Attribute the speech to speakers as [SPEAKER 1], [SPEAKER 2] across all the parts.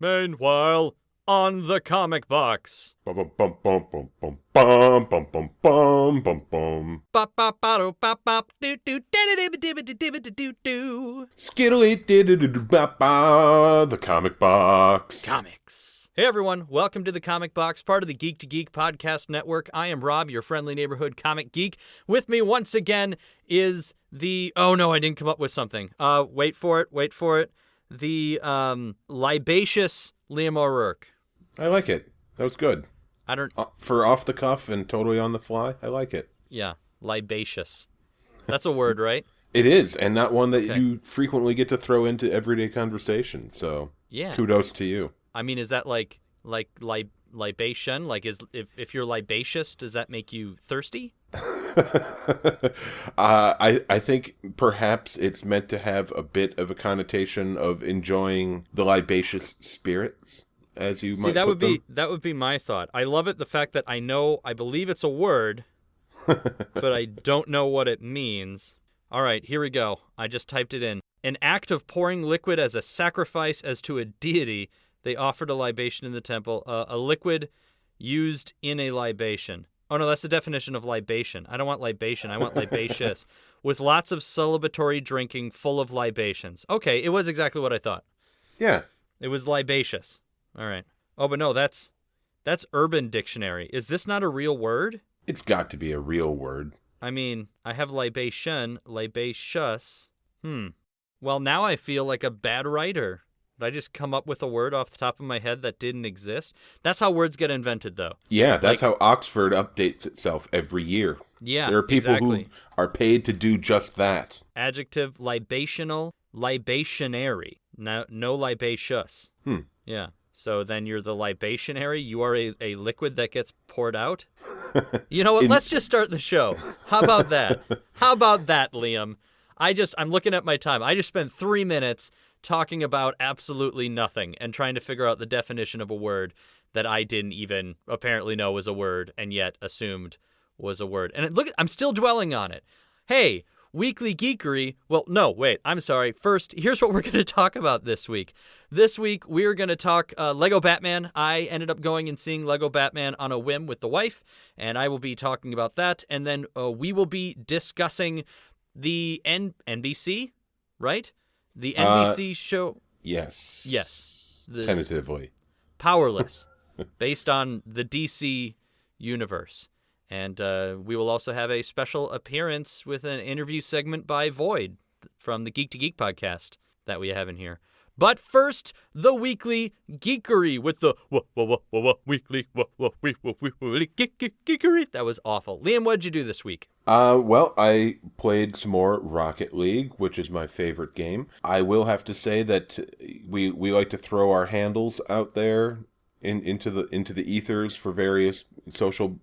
[SPEAKER 1] Meanwhile, on the comic box.
[SPEAKER 2] Bum bum bum bum bum bum bum bum bum bum bum bum.
[SPEAKER 1] Bop bop bop bop bop doo doo doo doo.
[SPEAKER 2] Skiddly diddly bop bop. The comic box.
[SPEAKER 1] Comics. Hey everyone, welcome to the Comic Box, part of the Geek to Geek podcast network. I am Rob, your friendly neighborhood comic geek. With me once again is the... Oh no, I didn't come up with something. Wait for it. The libacious Liam O'Rourke.
[SPEAKER 2] I like it. That was good.
[SPEAKER 1] I don't...
[SPEAKER 2] For off the cuff and totally on the fly, I like it.
[SPEAKER 1] Yeah, libacious. That's a word, right?
[SPEAKER 2] It is, and not one that you frequently get to throw into everyday conversation, so
[SPEAKER 1] yeah. Kudos
[SPEAKER 2] to you.
[SPEAKER 1] I mean, is that like libation? Like, if you're libacious, does that make you thirsty?
[SPEAKER 2] I think perhaps it's meant to have a bit of a connotation of enjoying the libacious spirits, as you might put them.
[SPEAKER 1] That would be my thought. I love it, the fact that I believe it's a word, but I don't know what it means. All right, here we go. I just typed it in. An act of pouring liquid as a sacrifice as to a deity. They offered a libation in the temple. A liquid used in a libation. Oh, no, that's the definition of libation. I don't want libation. I want libacious. With lots of celebratory drinking full of libations. Okay, it was exactly what I thought.
[SPEAKER 2] Yeah.
[SPEAKER 1] It was libacious. All right. Oh, but no, that's Urban Dictionary. Is this not a real word?
[SPEAKER 2] It's got to be a real word.
[SPEAKER 1] I mean, I have libation, libacious. Well, now I feel like a bad writer. Did I just come up with a word off the top of my head that didn't exist? That's how words get invented, though.
[SPEAKER 2] Yeah, that's how Oxford updates itself every year.
[SPEAKER 1] Yeah,
[SPEAKER 2] there are people who are paid to do just that.
[SPEAKER 1] Adjective, libational, libationary. No libacious. Yeah. So then you're the libationary? You are a liquid that gets poured out? You know what? Let's just start the show. How about that? How about that, Liam? I'm looking at my time. I just spent 3 minutes talking about absolutely nothing and trying to figure out the definition of a word that I didn't even apparently know was a word and yet assumed was a word. And look, I'm still dwelling on it. Hey, weekly geekery. Well, no, wait, I'm sorry. First, here's what we're going to talk about this week. This week, we're going to talk Lego Batman. I ended up going and seeing Lego Batman on a whim with the wife, and I will be talking about that. And then we will be discussing the NBC, right? The NBC show.
[SPEAKER 2] Yes. Tentatively.
[SPEAKER 1] Powerless, based on the DC universe. And we will also have a special appearance with an interview segment by Void from the Geek to Geek podcast that we have in here. But first, the weekly geekery with the weekly geekery. That was awful. Liam, what'd you do this week?
[SPEAKER 2] Well, I played some more Rocket League, which is my favorite game. I will have to say that we like to throw our handles out there into the ethers for various social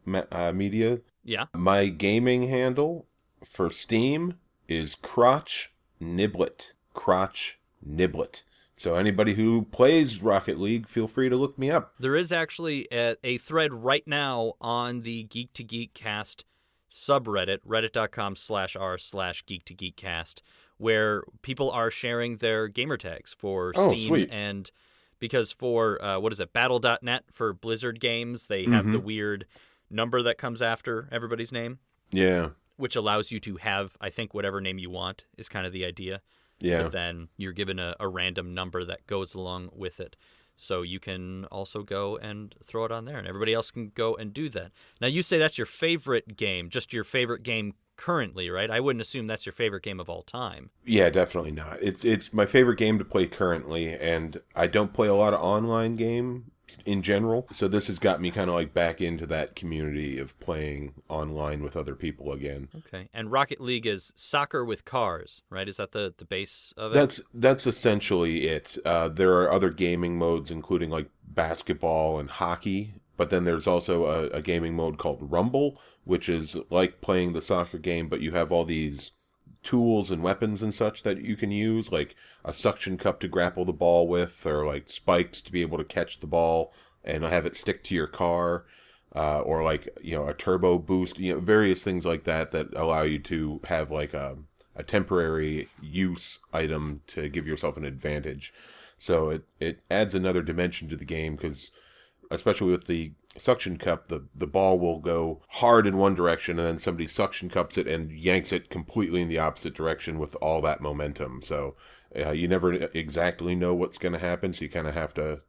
[SPEAKER 2] media.
[SPEAKER 1] Yeah.
[SPEAKER 2] My gaming handle for Steam is Crotch Niblet. Crotch Niblet. So anybody who plays Rocket League, feel free to look me up.
[SPEAKER 1] There is actually a thread right now on the Geek to Geekcast subreddit, reddit.com/r/geektogeekcast, where people are sharing their gamer tags for Steam.
[SPEAKER 2] Sweet.
[SPEAKER 1] And because for, Battle.net for Blizzard games, they have the weird number that comes after everybody's name.
[SPEAKER 2] Yeah.
[SPEAKER 1] Which allows you to have, I think, whatever name you want is kind of the idea.
[SPEAKER 2] Yeah.
[SPEAKER 1] But then you're given a random number that goes along with it. So you can also go and throw it on there, and everybody else can go and do that. Now, you say that's your favorite game, just your favorite game currently, right? I wouldn't assume that's your favorite game of all time.
[SPEAKER 2] Yeah, definitely not. It's my favorite game to play currently, and I don't play a lot of online game in general. So this has got me kind of like back into that community of playing online with other people again.
[SPEAKER 1] Okay. And Rocket League is soccer with cars, right? Is that the base of it?
[SPEAKER 2] That's essentially it. There are other gaming modes, including like basketball and hockey. But then there's also a gaming mode called Rumble, which is like playing the soccer game, but you have all these tools and weapons and such that you can use, like a suction cup to grapple the ball with, or like spikes to be able to catch the ball and have it stick to your car, or like, a turbo boost, various things like that allow you to have like a temporary use item to give yourself an advantage. So it adds another dimension to the game, because especially with the suction cup, the ball will go hard in one direction, and then somebody suction cups it and yanks it completely in the opposite direction with all that momentum. So you never exactly know what's going to happen, so you kind of have to,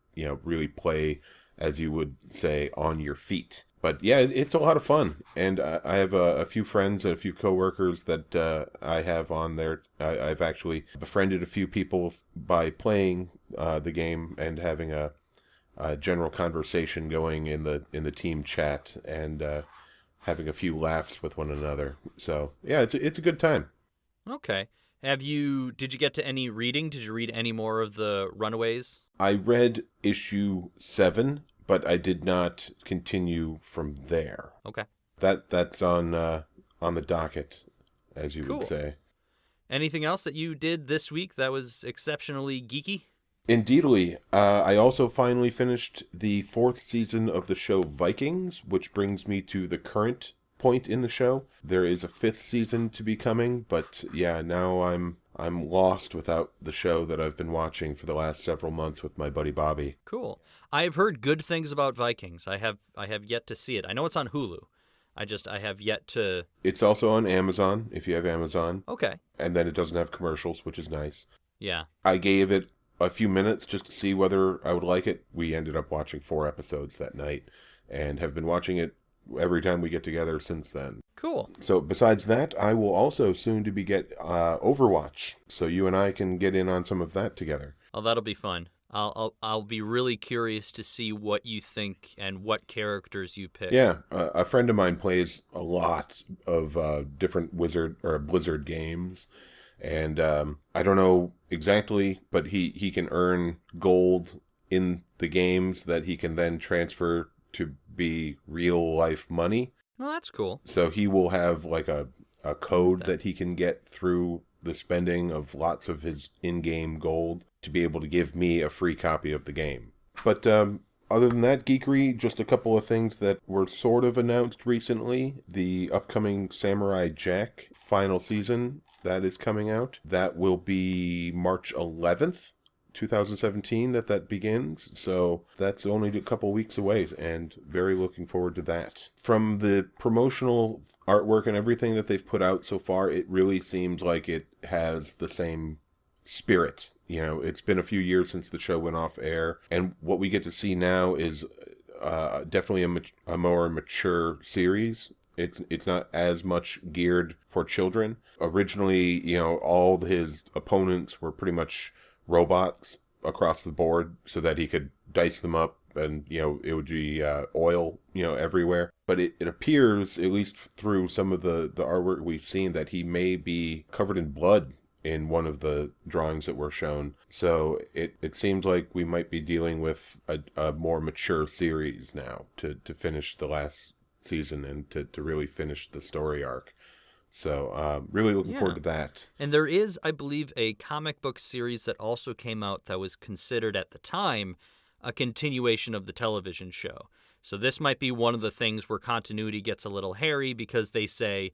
[SPEAKER 2] really play, as you would say, on your feet. But yeah, it's a lot of fun, and I have a few friends and a few coworkers that I have on there. I've actually befriended a few people by playing the game and having a general conversation going in the team chat, and having a few laughs with one another. So yeah, it's a good time.
[SPEAKER 1] Okay. Did you get to any reading? Did you read any more of the Runaways?
[SPEAKER 2] I read issue 7, but I did not continue from there.
[SPEAKER 1] Okay.
[SPEAKER 2] That's on the docket, as you would say.
[SPEAKER 1] Anything else that you did this week that was exceptionally geeky?
[SPEAKER 2] Indeedly. I also finally finished the 4th season of the show Vikings, which brings me to the current point in the show. There is a 5th season to be coming, but yeah, now I'm lost without the show that I've been watching for the last several months with my buddy Bobby.
[SPEAKER 1] Cool. I've heard good things about Vikings. I have yet to see it. I know it's on Hulu. I have yet to...
[SPEAKER 2] It's also on Amazon, if you have Amazon.
[SPEAKER 1] Okay.
[SPEAKER 2] And then it doesn't have commercials, which is nice.
[SPEAKER 1] Yeah.
[SPEAKER 2] I gave it a few minutes just to see whether I would like it. We ended up watching 4 episodes that night, and have been watching it every time we get together since then.
[SPEAKER 1] Cool.
[SPEAKER 2] So besides that, I will also soon to be get Overwatch, so you and I can get in on some of that together.
[SPEAKER 1] Oh, that'll be fun. I'll be really curious to see what you think and what characters you pick.
[SPEAKER 2] Yeah, a friend of mine plays a lot of different Blizzard games, and I don't know exactly, but he can earn gold in the games that he can then transfer to be real life money.
[SPEAKER 1] Well, that's cool.
[SPEAKER 2] So he will have like a code that he can get through the spending of lots of his in-game gold to be able to give me a free copy of the game. But other than that, geekery, just a couple of things that were sort of announced recently. The upcoming Samurai Jack final season that is coming out. That will be March 11th. 2017 that begins, so that's only a couple weeks away, and very looking forward to that. From the promotional artwork and everything that they've put out so far, it really seems like it has the same spirit. It's been a few years since the show went off air, and what we get to see now is definitely a more mature series. It's not as much geared for children. Originally, all his opponents were pretty much robots across the board, so that he could dice them up, and it would be oil everywhere. But it appears, at least through some of the artwork we've seen, that he may be covered in blood in one of the drawings that were shown. So it seems like we might be dealing with a more mature series now to finish the last season and to really finish the story arc. So really looking forward to that.
[SPEAKER 1] And there is, I believe, a comic book series that also came out that was considered at the time a continuation of the television show. So this might be one of the things where continuity gets a little hairy, because they say,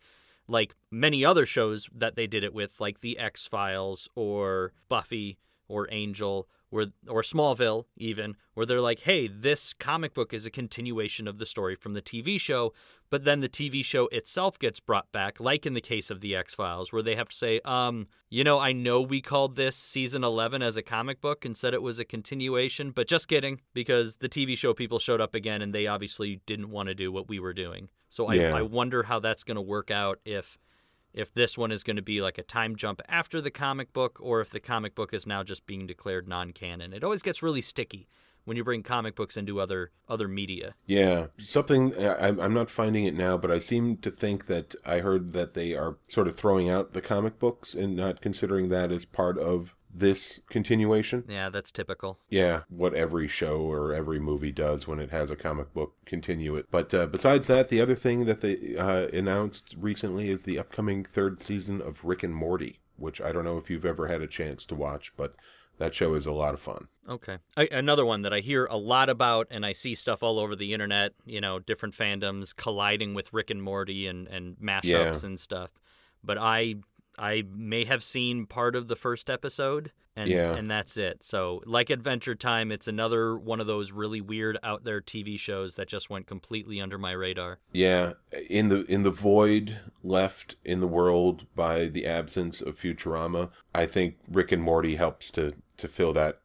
[SPEAKER 1] like many other shows that they did it with, like The X-Files or Buffy or Angel or Smallville even, where they're like, hey, this comic book is a continuation of the story from the TV show, but then the TV show itself gets brought back, like in the case of The X-Files, where they have to say, I know we called this season 11 as a comic book and said it was a continuation, but just kidding, because the TV show people showed up again and they obviously didn't want to do what we were doing. So I wonder how that's going to work out, if this one is going to be like a time jump after the comic book, or if the comic book is now just being declared non-canon. It always gets really sticky when you bring comic books into other media.
[SPEAKER 2] Yeah, something, I'm not finding it now, but I seem to think that I heard that they are sort of throwing out the comic books and not considering that as part of this continuation.
[SPEAKER 1] Yeah, that's typical.
[SPEAKER 2] Yeah, what every show or every movie does when it has a comic book, continue it. But besides that, the other thing that they announced recently is the upcoming 3rd season of Rick and Morty, which I don't know if you've ever had a chance to watch, but that show is a lot of fun.
[SPEAKER 1] Okay. Another one that I hear a lot about, and I see stuff all over the internet, different fandoms colliding with Rick and Morty and mashups and stuff. But I may have seen part of the first episode, and that's it. So like Adventure Time, it's another one of those really weird out there TV shows that just went completely under my radar.
[SPEAKER 2] Yeah, in the void left in the world by the absence of Futurama, I think Rick and Morty helps to fill that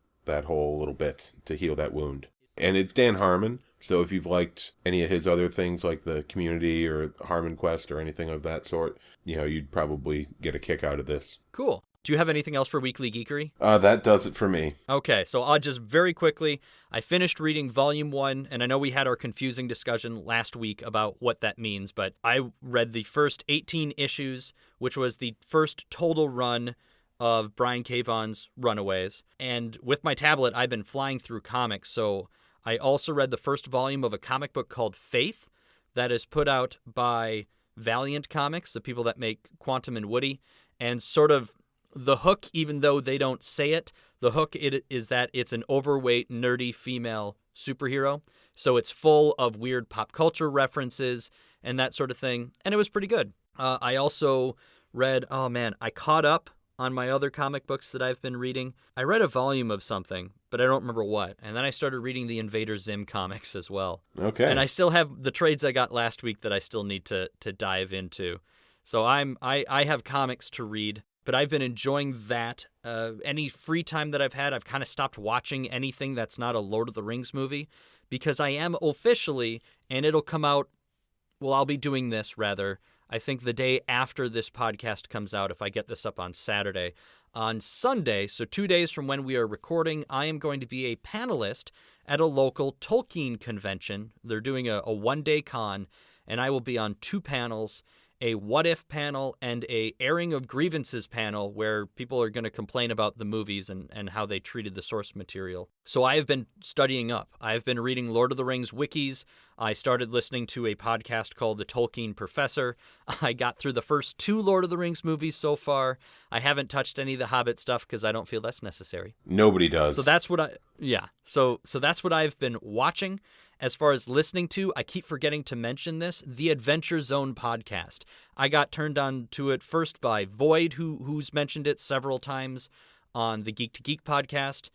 [SPEAKER 2] hole a little bit, to heal that wound. And it's Dan Harmon, so if you've liked any of his other things like The Community or Harmon Quest or anything of that sort, you'd probably get a kick out of this.
[SPEAKER 1] Cool. Do you have anything else for Weekly Geekery?
[SPEAKER 2] That does it for me.
[SPEAKER 1] Okay, so I'll just very quickly, I finished reading Volume 1, and I know we had our confusing discussion last week about what that means, but I read the first 18 issues, which was the first total run of Brian K. Vaughan's Runaways. And with my tablet, I've been flying through comics, so I also read the first volume of a comic book called Faith that is put out by Valiant Comics, the people that make Quantum and Woody, and sort of the hook, even though they don't say it, the hook is that it's an overweight, nerdy female superhero. So it's full of weird pop culture references and that sort of thing, and it was pretty good. I also read, I caught up on my other comic books that I've been reading. I read a volume of something, but I don't remember what. And then I started reading the Invader Zim comics as well.
[SPEAKER 2] Okay.
[SPEAKER 1] And I still have the trades I got last week that I still need to dive into. So I have comics to read, but I've been enjoying that. Any free time that I've had, I've kind of stopped watching anything that's not a Lord of the Rings movie, because I am officially, and it'll come out, well, I'll be doing this rather, I think the day after this podcast comes out, if I get this up on Saturday. On Sunday, so 2 days from when we are recording, I am going to be a panelist at a local Tolkien convention. They're doing a one-day con, and I will be on 2 panels, a what-if panel and a airing of grievances panel where people are going to complain about the movies and how they treated the source material. So I have been studying up. I've been reading Lord of the Rings wikis. I started listening to a podcast called The Tolkien Professor. I got through the first 2 Lord of the Rings movies so far. I haven't touched any of the Hobbit stuff because I don't feel that's necessary.
[SPEAKER 2] Nobody does.
[SPEAKER 1] So that's what So that's what I've been watching. As far as listening to, I keep forgetting to mention this, the Adventure Zone podcast. I got turned on to it first by Void, who's mentioned it several times on the Geek to Geek podcast.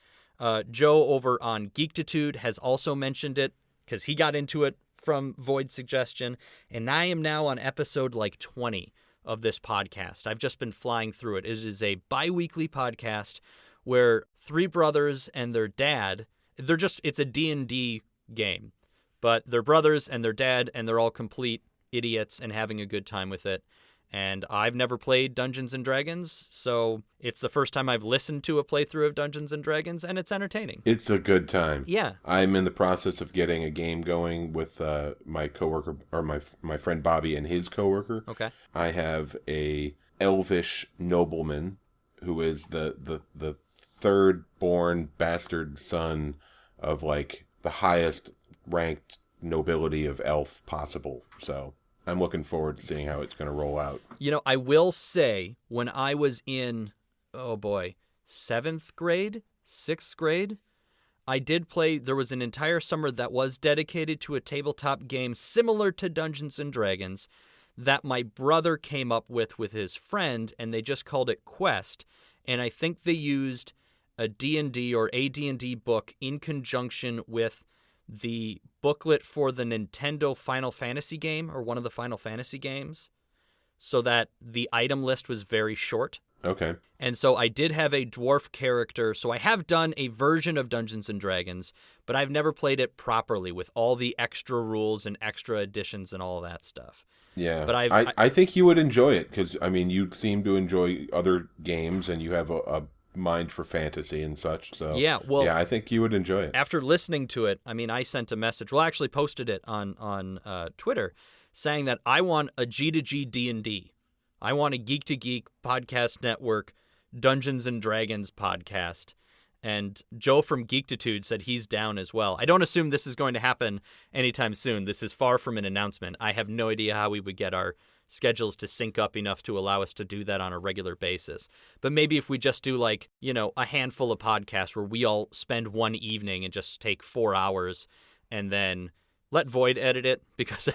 [SPEAKER 1] Joe over on Geektitude has also mentioned it because he got into it from Void's suggestion. And I am now on episode 20 of this podcast. I've just been flying through it. It is a bi-weekly podcast where 3 brothers and their dad, it's a D&D game, but they're brothers and their dad, and they're all complete idiots and having a good time with it. And I've never played Dungeons & Dragons, so it's the first time I've listened to a playthrough of Dungeons & Dragons, and it's entertaining.
[SPEAKER 2] It's a good time.
[SPEAKER 1] Yeah.
[SPEAKER 2] I'm in the process of getting a game going with my coworker, or my friend Bobby and his coworker.
[SPEAKER 1] Okay.
[SPEAKER 2] I have a elvish nobleman who is the third-born bastard son of, the highest ranked nobility of elf possible. So I'm looking forward to seeing how it's going to roll out.
[SPEAKER 1] I will say, when I was in, 7th grade, 6th grade, I did play, there was an entire summer that was dedicated to a tabletop game similar to Dungeons & Dragons that my brother came up with his friend, and they just called it Quest. And I think they used a D&D or a D&D book in conjunction with the booklet for the Nintendo Final Fantasy game, or one of the Final Fantasy games, so that the item list was very short.
[SPEAKER 2] Okay.
[SPEAKER 1] And so I did have a dwarf character, so I have done a version of Dungeons & Dragons, but I've never played it properly with all the extra rules and extra additions and all that stuff.
[SPEAKER 2] Yeah,
[SPEAKER 1] but
[SPEAKER 2] I think you would enjoy it, because, you seem to enjoy other games, and you have a mind for fantasy and such, so
[SPEAKER 1] yeah,
[SPEAKER 2] I think you would enjoy it.
[SPEAKER 1] After listening to it, I sent a message, I actually posted it on Twitter, saying that I want a G2G D&D. I want a Geek to Geek podcast network Dungeons & Dragons podcast. And Joe from Geektitude said he's down as well. I don't assume this is going to happen anytime soon. This is far from an announcement. I have no idea how we would get our schedules to sync up enough to allow us to do that on a regular basis. But maybe if we just do a handful of podcasts where we all spend one evening and just take 4 hours and then let Void edit it, because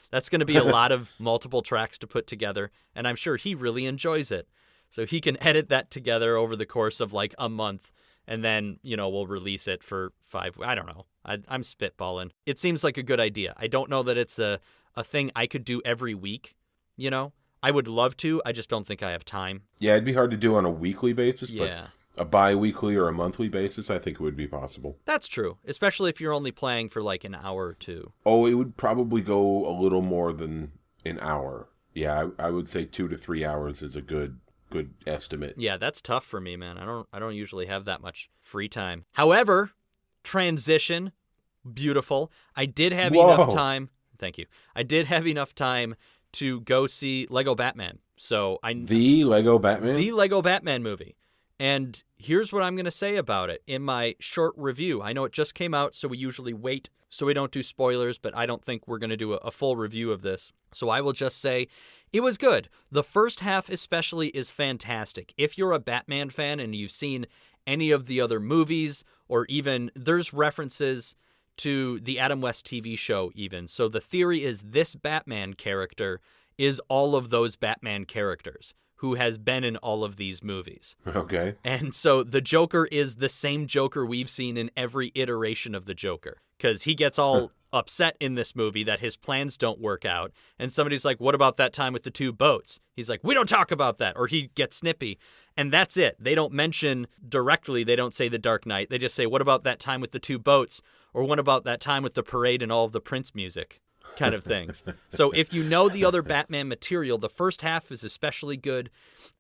[SPEAKER 1] that's going to be a lot of multiple tracks to put together, and I'm sure he really enjoys it. So he can edit that together over the course of like a month, and then, we'll release it for 5. I don't know. I'm spitballing. It seems like a good idea. I don't know that it's a thing I could do every week, I would love to. I just don't think I have time.
[SPEAKER 2] Yeah, it'd be hard to do on a weekly basis,
[SPEAKER 1] Yeah.
[SPEAKER 2] but a bi-weekly or a monthly basis, I think it would be possible.
[SPEAKER 1] That's true, especially if you're only playing for like an hour or two.
[SPEAKER 2] Oh, it would probably go a little more than an hour. Yeah, I would say 2 to 3 hours is a good estimate.
[SPEAKER 1] Yeah, that's tough for me, man. I don't usually have that much free time. However, transition, beautiful. I did have enough time. Thank you. I did have enough time to go see Lego Batman.
[SPEAKER 2] The Lego Batman?
[SPEAKER 1] The Lego Batman movie. And here's what I'm going to say about it in my short review. I know it just came out, so we usually wait so we don't do spoilers, but I don't think we're going to do a full review of this. So I will just say it was good. The first half especially is fantastic. If you're a Batman fan and you've seen any of the other movies, or even there's references to the Adam West TV show even. So the theory is this Batman character is all of those Batman characters who has been in all of these movies.
[SPEAKER 2] Okay.
[SPEAKER 1] And so the Joker is the same Joker we've seen in every iteration of the Joker, because he gets all upset in this movie that his plans don't work out. And somebody's like, what about that time with the 2 boats? He's like, we don't talk about that. Or he gets snippy. And that's it. They don't mention directly, they don't say the Dark Knight. They just say, what about that time with the 2 boats? Or what about that time with the parade and all of the Prince music? Kind of things. So if you know the other Batman material, the first half is especially good.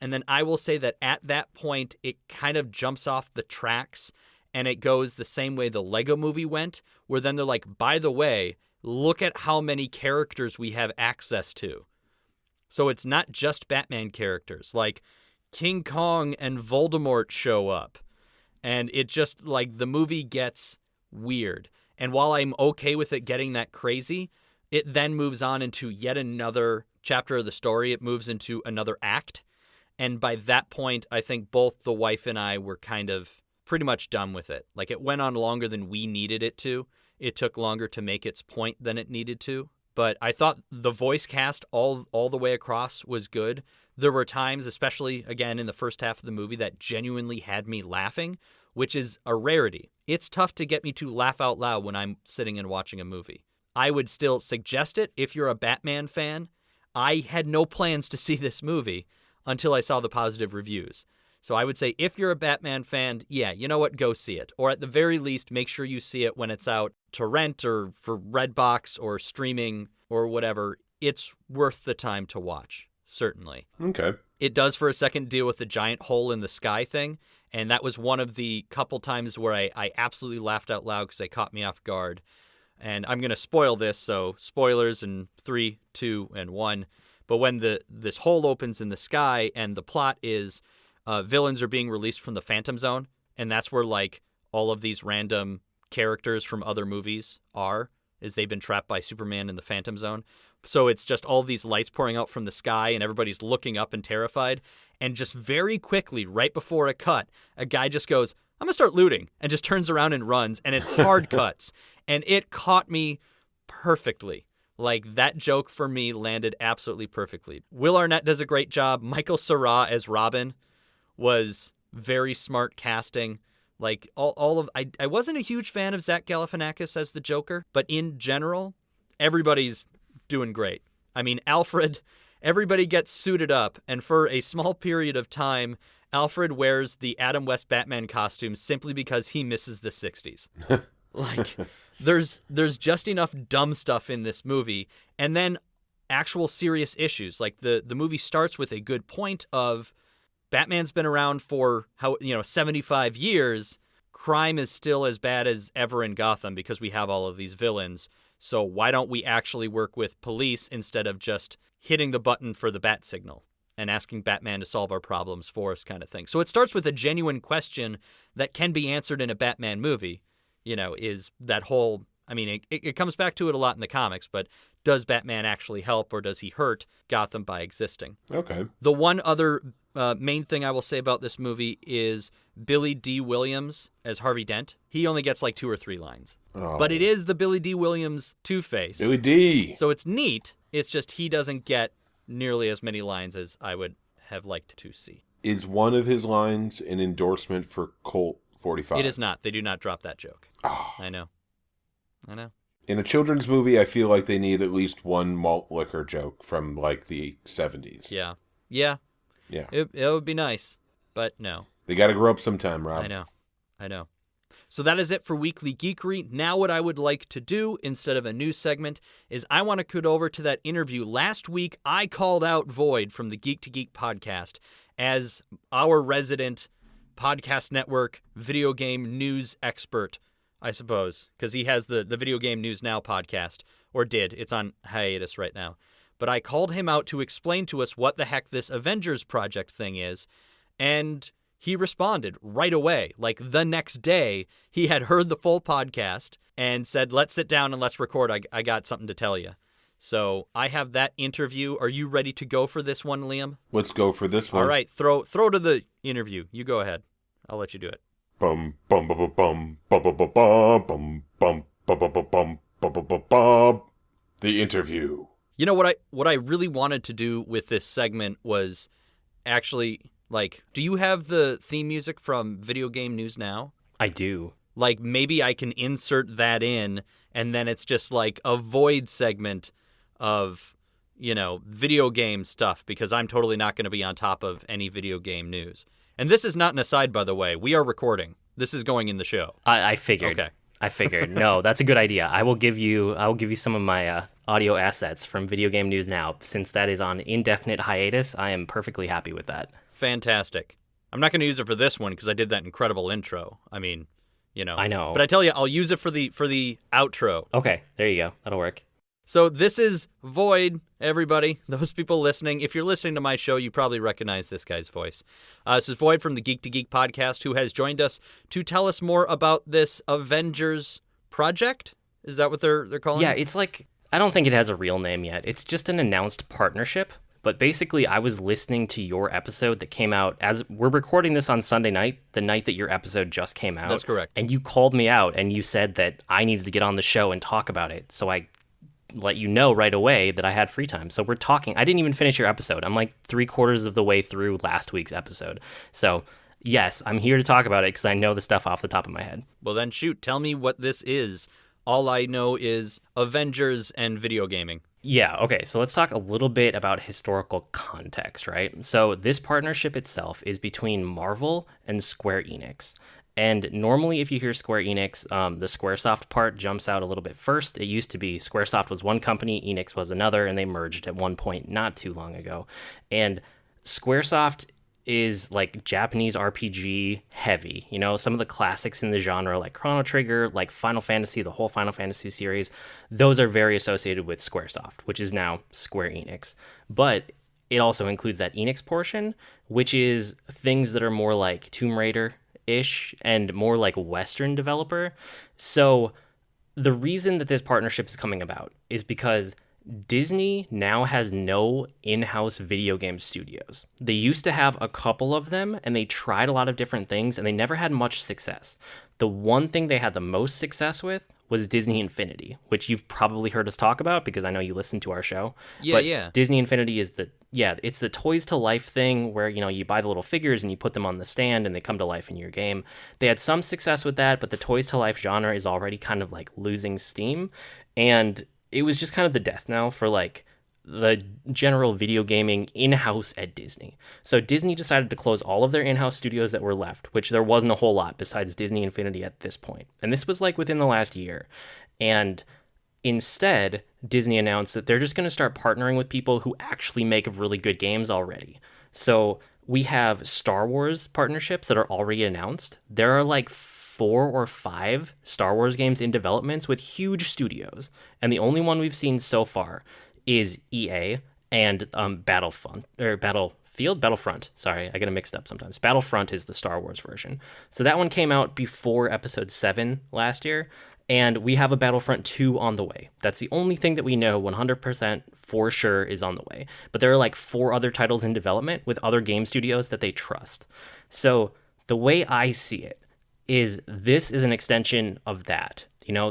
[SPEAKER 1] And then I will say that at that point, it kind of jumps off the tracks and it goes the same way the Lego movie went, where then they're like, by the way, look at how many characters we have access to. So it's not just Batman characters. Like King Kong and Voldemort show up. And it just, like, the movie gets weird. And while I'm okay with it getting that crazy, it then moves on into yet another chapter of the story. It moves into another act. And by that point, I think both the wife and I were kind of pretty much done with it. Like, it went on longer than we needed it to. It took longer to make its point than it needed to. But I thought the voice cast all the way across was good. There were times, especially, again, in the first half of the movie, that genuinely had me laughing, which is a rarity. It's tough to get me to laugh out loud when I'm sitting and watching a movie. I would still suggest it if you're a Batman fan. I had no plans to see this movie until I saw the positive reviews. So I would say if you're a Batman fan, yeah, you know what, go see it. Or at the very least, make sure you see it when it's out to rent or for Redbox or streaming or whatever. It's worth the time to watch, certainly.
[SPEAKER 2] Okay.
[SPEAKER 1] It does for a second deal with the giant hole in the sky thing. And that was one of the couple times where I absolutely laughed out loud because it caught me off guard. And I'm going to spoil this, so spoilers in 3, 2, and 1. But when this hole opens in the sky and the plot is villains are being released from the Phantom Zone, and that's where, like, all of these random characters from other movies is they've been trapped by Superman in the Phantom Zone. So it's just all these lights pouring out from the sky, and everybody's looking up and terrified. And just very quickly, right before a cut, a guy just goes, I'm going to start looting, and just turns around and runs, and it hard cuts. And it caught me perfectly. Like, that joke for me landed absolutely perfectly. Will Arnett does a great job. Michael Cera as Robin was very smart casting. Like, I wasn't a huge fan of Zach Galifianakis as the Joker, but in general, everybody's doing great. I mean, Alfred, everybody gets suited up, and for a small period of time, Alfred wears the Adam West Batman costume simply because he misses the 60s. Like, there's just enough dumb stuff in this movie, and then actual serious issues. Like, the movie starts with a good point of Batman's been around for 75 years. Crime is still as bad as ever in Gotham because we have all of these villains. So why don't we actually work with police instead of just hitting the button for the bat signal and asking Batman to solve our problems for us, kind of thing. So it starts with a genuine question that can be answered in a Batman movie. Is that whole, I mean, it comes back to it a lot in the comics, but does Batman actually help or does he hurt Gotham by existing?
[SPEAKER 2] Okay.
[SPEAKER 1] The one other main thing I will say about this movie is Billy D. Williams as Harvey Dent. He only gets like 2 or 3 lines.
[SPEAKER 2] Oh.
[SPEAKER 1] But it is the Billy D. Williams Two-Face.
[SPEAKER 2] Billy D.
[SPEAKER 1] So it's neat. It's just he doesn't get nearly as many lines as I would have liked to see.
[SPEAKER 2] Is one of his lines an endorsement for Colt 45?
[SPEAKER 1] It is not. They do not drop that joke.
[SPEAKER 2] Oh.
[SPEAKER 1] I know.
[SPEAKER 2] In a children's movie, I feel like they need at least one malt liquor joke from, like, the 70s.
[SPEAKER 1] Yeah. It would be nice, but no.
[SPEAKER 2] They got to grow up sometime, Rob.
[SPEAKER 1] I know. So that is it for Weekly Geekery. Now what I would like to do, instead of a news segment, is I want to cut over to that interview. Last week, I called out Void from the Geek to Geek podcast as our resident podcast network video game news expert, I suppose, because he has the Video Game News Now podcast, or did. It's on hiatus right now. But I called him out to explain to us what the heck this Avengers project thing is, and he responded right away. Like the next day, he had heard the full podcast and said, let's sit down and let's record. I got something to tell you. So I have that interview. Are you ready to go for this one, Liam?
[SPEAKER 2] Let's go for this one.
[SPEAKER 1] All right, throw to the interview. You go ahead. I'll let you do it.
[SPEAKER 2] Bum bum bum bum bum bum bum bum bum bum bum bum bum bum. The interview.
[SPEAKER 1] You know what I really wanted to do with this segment was actually, like, do you have the theme music from Video Game News Now?
[SPEAKER 3] I do.
[SPEAKER 1] Like, maybe I can insert that in, and then it's just like a Void segment of, video game stuff, because I'm totally not going to be on top of any video game news. And this is not an aside, by the way. We are recording. This is going in the show.
[SPEAKER 3] I figured.
[SPEAKER 1] Okay.
[SPEAKER 3] I figured. No, that's a good idea. I will give you some of my audio assets from Video Game News Now. Since that is on indefinite hiatus, I am perfectly happy with that.
[SPEAKER 1] Fantastic. I'm not going to use it for this one because I did that incredible intro. I mean,
[SPEAKER 3] I know.
[SPEAKER 1] But I tell you, I'll use it for the outro.
[SPEAKER 3] Okay, there you go. That'll work.
[SPEAKER 1] So this is Void, everybody. Those people listening. If you're listening to my show, you probably recognize this guy's voice. This is Void from the Geek to Geek podcast, who has joined us to tell us more about this Avengers project. Is that what they're calling it?
[SPEAKER 3] Yeah, it's like, I don't think it has a real name yet. It's just an announced partnership. But basically, I was listening to your episode that came out as we're recording this on Sunday night, the night that your episode just came out.
[SPEAKER 1] That's correct.
[SPEAKER 3] And you called me out and you said that I needed to get on the show and talk about it. So I let you know right away that I had free time. So we're talking. I didn't even finish your episode. I'm like 3/4 of the way through last week's episode. So yes, I'm here to talk about it because I know the stuff off the top of my head.
[SPEAKER 1] Well then shoot, tell me what this is. All I know is Avengers and video gaming.
[SPEAKER 3] Yeah, okay, so let's talk a little bit about historical context, right? So this partnership itself is between Marvel and Square Enix. And normally if you hear Square Enix, the Squaresoft part jumps out a little bit first. It used to be Squaresoft was one company, Enix was another, and they merged at one point not too long ago. And Squaresoft is like Japanese RPG heavy. Some of the classics in the genre like Chrono Trigger, like Final Fantasy, the whole Final Fantasy series, those are very associated with Squaresoft, which is now Square Enix. But it also includes that Enix portion, which is things that are more like Tomb Raider-ish and more like Western developer. So the reason that this partnership is coming about is because Disney now has no in-house video game studios. They used to have a couple of them, and they tried a lot of different things, and they never had much success. The one thing they had the most success with was Disney Infinity, which you've probably heard us talk about because I know you listen to our show.
[SPEAKER 1] Yeah.
[SPEAKER 3] Disney Infinity is it's the toys to life thing where, you buy the little figures and you put them on the stand and they come to life in your game. They had some success with that, but the toys to life genre is already kind of like losing steam. And it was just kind of the death knell for like the general video gaming in-house at Disney. So Disney decided to close all of their in-house studios that were left, which there wasn't a whole lot besides Disney Infinity at this point. And this was like within the last year. And instead, Disney announced that they're just going to start partnering with people who actually make really good games already. So we have Star Wars partnerships that are already announced. There are like 4 or 5 Star Wars games in developments with huge studios. And the only one we've seen so far is EA and Battlefront. Sorry, I get it mixed up sometimes. Battlefront is the Star Wars version. So that one came out before Episode 7 last year. And we have a Battlefront 2 on the way. That's the only thing that we know 100% for sure is on the way. But there are like 4 other titles in development with other game studios that they trust. So the way I see it is this is an extension of that.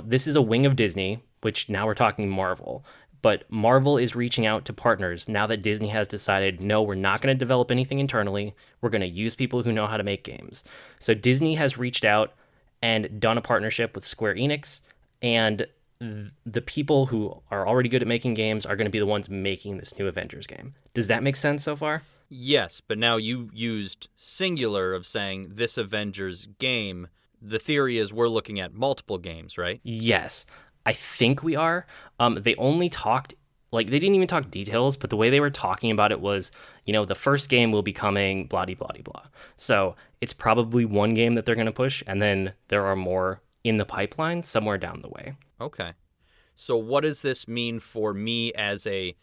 [SPEAKER 3] This is a wing of Disney, which now we're talking Marvel. But Marvel is reaching out to partners now that Disney has decided, no, we're not going to develop anything internally. We're going to use people who know how to make games. So Disney has reached out and done a partnership with Square Enix, and the people who are already good at making games are going to be the ones making this new Avengers game. Does that make sense so far?
[SPEAKER 1] Yes, but now you used singular of saying this Avengers game. The theory is we're looking at multiple games, right?
[SPEAKER 3] Yes. I think we are. They only talked, like, they didn't even talk details, but the way they were talking about it was, the first game will be coming blah, blah, blah, blah. So it's probably one game that they're going to push, and then there are more in the pipeline somewhere down the way.
[SPEAKER 1] Okay. So what does this mean for me as a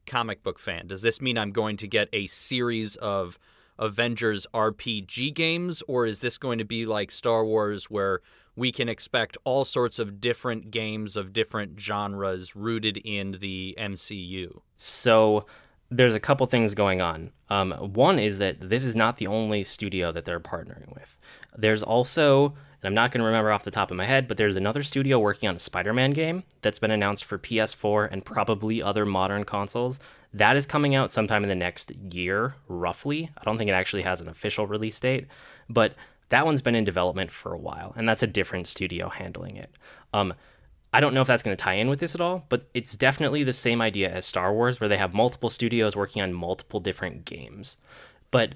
[SPEAKER 1] comic book fan? Does this mean I'm going to get a series of Avengers RPG games, or is this going to be like Star Wars where we can expect all sorts of different games of different genres rooted in the MCU?
[SPEAKER 3] So there's a couple things going on. One is that this is not the only studio that they're partnering with. There's also, and I'm not going to remember off the top of my head, but there's another studio working on a Spider-Man game that's been announced for PS4 and probably other modern consoles. That is coming out sometime in the next year, roughly. I don't think it actually has an official release date, but that one's been in development for a while, and that's a different studio handling it. I don't know if that's going to tie in with this at all, but it's definitely the same idea as Star Wars, where they have multiple studios working on multiple different games. But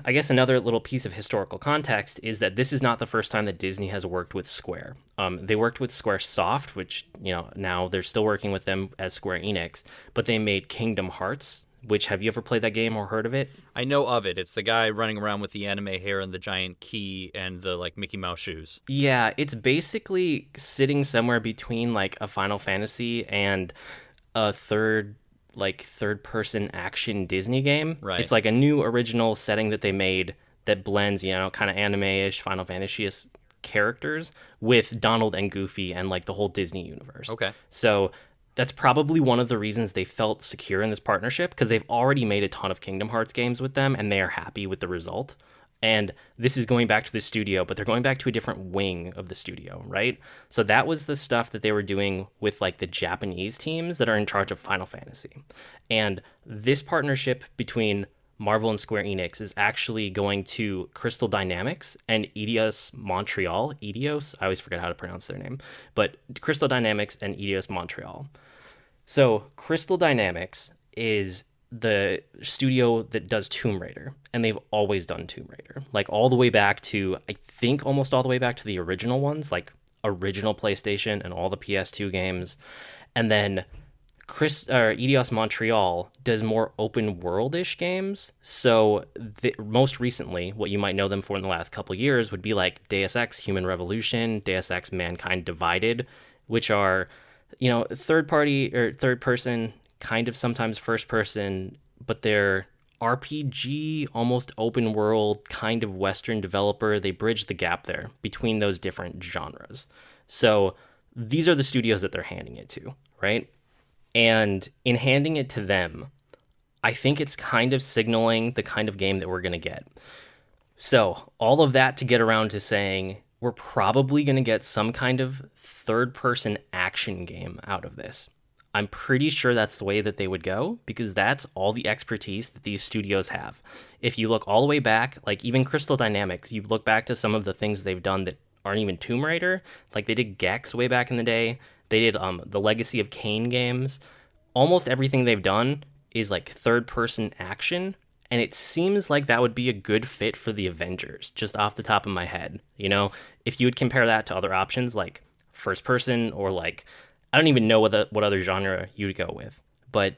[SPEAKER 3] I guess another little piece of historical context is that this is not the first time that Disney has worked with Square. They worked with Squaresoft, which, now they're still working with them as Square Enix, but they made Kingdom Hearts, which, have you ever played that game or heard of it?
[SPEAKER 1] I know of it. It's the guy running around with the anime hair and the giant key and the Mickey Mouse shoes.
[SPEAKER 3] Yeah, it's basically sitting somewhere between a Final Fantasy and a third-person action Disney game.
[SPEAKER 1] Right.
[SPEAKER 3] It's like a new original setting that they made that blends, kind of anime-ish, Final Fantasy-ish characters with Donald and Goofy and the whole Disney universe.
[SPEAKER 1] Okay.
[SPEAKER 3] So that's probably one of the reasons they felt secure in this partnership, because they've already made a ton of Kingdom Hearts games with them, and they are happy with the result. And this is going back to the studio, but they're going back to a different wing of the studio, right? So that was the stuff that they were doing with the Japanese teams that are in charge of Final Fantasy. And this partnership between Marvel and Square Enix is actually going to Crystal Dynamics and Eidos Montreal. Eidos, I always forget how to pronounce their name, but Crystal Dynamics and Eidos Montreal. So Crystal Dynamics is the studio that does Tomb Raider, and they've always done Tomb Raider, all the way back to, I think almost all the way back to the original ones, original PlayStation and all the PS2 games. And then Eidos Montreal does more open world-ish games. So most recently, what you might know them for in the last couple years would be Deus Ex Human Revolution, Deus Ex Mankind Divided, which are, third party or third person, kind of sometimes first person, but they're RPG, almost open world, kind of Western developer. They bridge the gap there between those different genres. So these are the studios that they're handing it to, right? And in handing it to them, I think it's kind of signaling the kind of game that we're going to get. So all of that to get around to saying we're probably going to get some kind of third-person action game out of this. I'm pretty sure that's the way that they would go, because that's all the expertise that these studios have. If you look all the way back, even Crystal Dynamics, you look back to some of the things they've done that aren't even Tomb Raider. They did Gex way back in the day. They did the Legacy of Kain games. Almost everything they've done is third-person action, and it seems like that would be a good fit for the Avengers, just off the top of my head. If you would compare that to other options like first-person or I don't even know what other genre you would go with. But,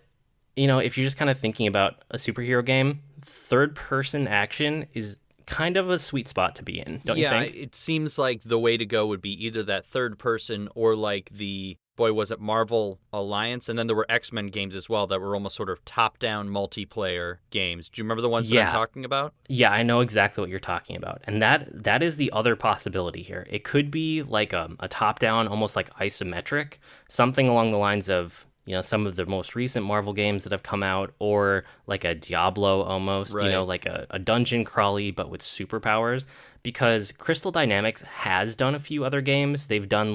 [SPEAKER 3] if you're just kind of thinking about a superhero game, third-person action is kind of a sweet spot to be in, don't you think?
[SPEAKER 1] Yeah, it seems like the way to go would be either that third person or the, was it Marvel Alliance? And then there were X-Men games as well that were almost sort of top-down multiplayer games. Do you remember the ones that I'm talking about?
[SPEAKER 3] Yeah, I know exactly what you're talking about. And that is the other possibility here. It could be a top-down, almost isometric, something along the lines of, some of the most recent Marvel games that have come out, or a Diablo almost,
[SPEAKER 1] right.
[SPEAKER 3] A dungeon crawly, but with superpowers. Because Crystal Dynamics has done a few other games. They've done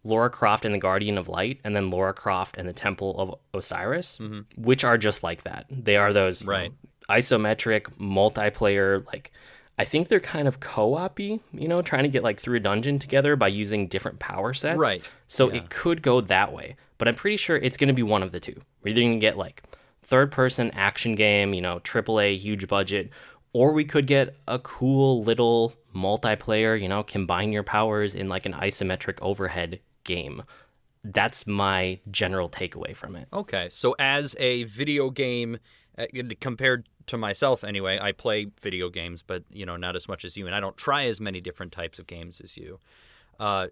[SPEAKER 3] Lara Croft and the Guardian of Light, and then Lara Croft and the Temple of Osiris, which are just like that. They are those isometric multiplayer, like, I think they're kind of co-op-y, trying to get like through a dungeon together by using different power sets.
[SPEAKER 1] Right.
[SPEAKER 3] So it could go that way, but I'm pretty sure it's going to be one of the two. We're either going to get like third-person action game, AAA, huge budget, or we could get a cool little multiplayer, combine your powers in like an isometric overhead game. That's my general takeaway from it.
[SPEAKER 1] Okay, so as a video game, compared to myself anyway, I play video games, but not as much as you, and I don't try as many different types of games as you.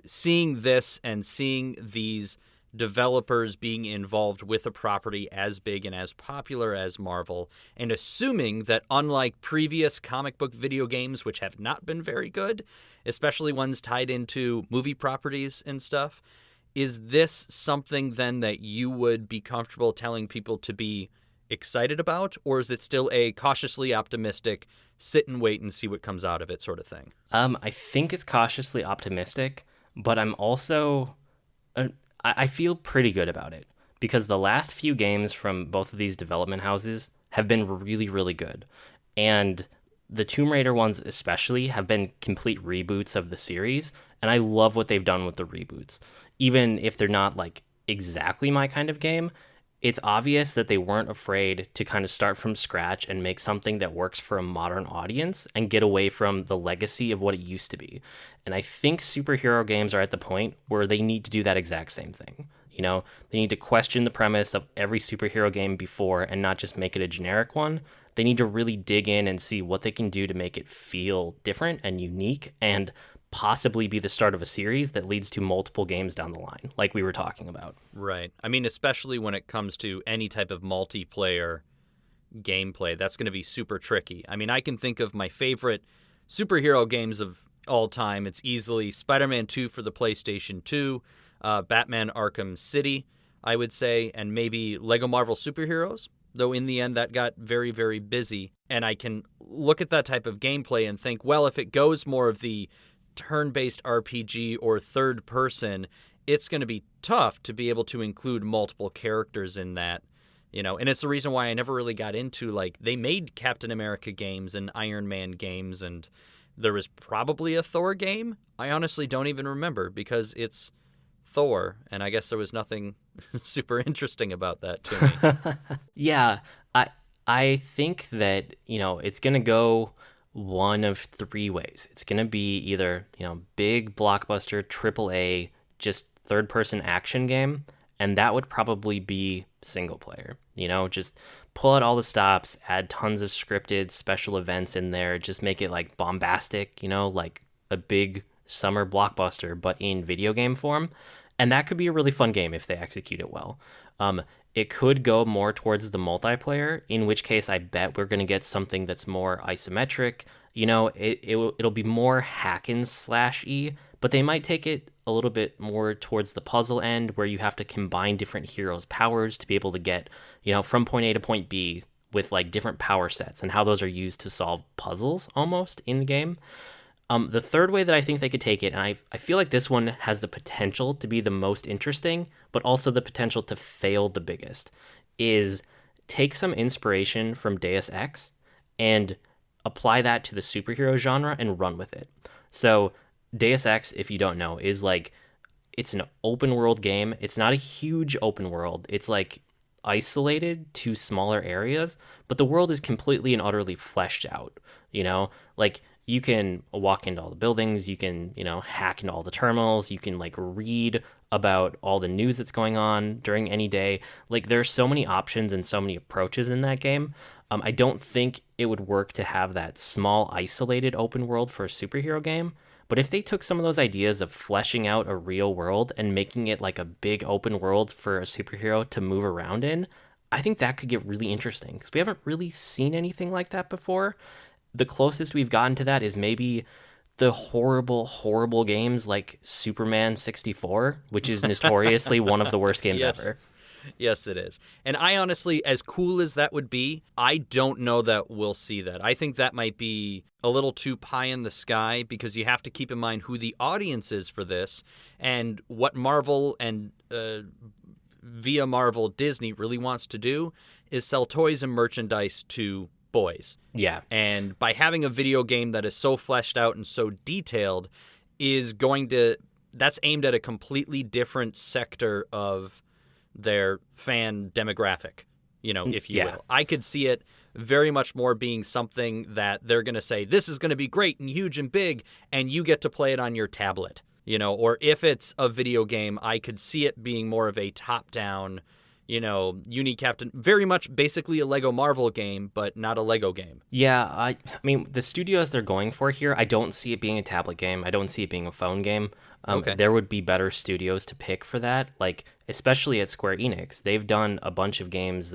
[SPEAKER 1] Seeing this and seeing these developers being involved with a property as big and as popular as Marvel, and assuming that unlike previous comic book video games, which have not been very good, especially ones tied into movie properties and stuff, is this something then that you would be comfortable telling people to be excited about, or is it still a cautiously optimistic, sit and wait and see what comes out of it sort of thing?
[SPEAKER 3] I think it's cautiously optimistic, but I'm also... I feel pretty good about it because the last few games from both of these development houses have been really, really good. And the Tomb Raider ones especially have been complete reboots of the series, and I love what they've done with the reboots. Even if they're not like exactly my kind of game, it's obvious that they weren't afraid to kind of start from scratch and make something that works for a modern audience and get away from the legacy of what it used to be. And I think superhero games are at the point where they need to do that exact same thing. They need to question the premise of every superhero game before and not just make it a generic one. They need to really dig in and see what they can do to make it feel different and unique and possibly be the start of a series that leads to multiple games down the line, like we were talking about.
[SPEAKER 1] Right. I mean, especially when it comes to any type of multiplayer gameplay, that's going to be super tricky. I mean, I can think of my favorite superhero games of all time. It's easily Spider-Man 2 for the PlayStation 2, Batman Arkham City, I would say, and maybe Lego Marvel Superheroes, though in the end that got very, very busy. And I can look at that type of gameplay and think, well, if it goes more of the turn-based RPG or third person, it's going to be tough to be able to include multiple characters in that, and it's the reason why I never really got into, like, they made Captain America games and Iron Man games, and there was probably a Thor game. I honestly don't even remember because it's Thor, and I guess there was nothing super interesting about that to me.
[SPEAKER 3] Yeah, I think that, it's going to go one of three ways. It's going to be either, big blockbuster AAA, just third-person action game, and that would probably be single player. Just pull out all the stops, add tons of scripted special events in there, just make it like bombastic, like a big summer blockbuster, but in video game form. And that could be a really fun game if they execute it well. It could go more towards the multiplayer, in which case I bet we're going to get something that's more isometric. It'll be more hack and slash-y, but they might take it a little bit more towards the puzzle end where you have to combine different heroes' powers to be able to get, from point A to point B with like different power sets and how those are used to solve puzzles almost in the game. The third way that I think they could take it, and I feel like this one has the potential to be the most interesting, but also the potential to fail the biggest, is take some inspiration from Deus Ex and apply that to the superhero genre and run with it. So Deus Ex, if you don't know, is like, it's an open world game. It's not a huge open world. It's like isolated to smaller areas, but the world is completely and utterly fleshed out, like you can walk into all the buildings, you can, hack into all the terminals, you can like read about all the news that's going on during any day. Like there's so many options and so many approaches in that game. I don't think it would work to have that small isolated open world for a superhero game. But if they took some of those ideas of fleshing out a real world and making it like a big open world for a superhero to move around in, I think that could get really interesting because we haven't really seen anything like that before. The closest we've gotten to that is maybe the horrible, horrible games like Superman 64, which is notoriously one of the worst games
[SPEAKER 1] Yes.
[SPEAKER 3] ever.
[SPEAKER 1] Yes, it is. And I honestly, as cool as that would be, I don't know that we'll see that. I think that might be a little too pie in the sky because you have to keep in mind who the audience is for this and what Marvel and via Marvel Disney really wants to do is sell toys and merchandise to boys.
[SPEAKER 3] Yeah.
[SPEAKER 1] And by having a video game that is so fleshed out and so detailed that's aimed at a completely different sector of their fan demographic, if you will. I could see it very much more being something that they're going to say, this is going to be great and huge and big, and you get to play it on your tablet, or if it's a video game, I could see it being more of a top-down, Uni-Captain, very much basically a Lego Marvel game, but not a Lego game.
[SPEAKER 3] Yeah, I mean, the studios they're going for here, I don't see it being a tablet game. I don't see it being a phone game. Okay. There would be better studios to pick for that, like especially at Square Enix. They've done a bunch of games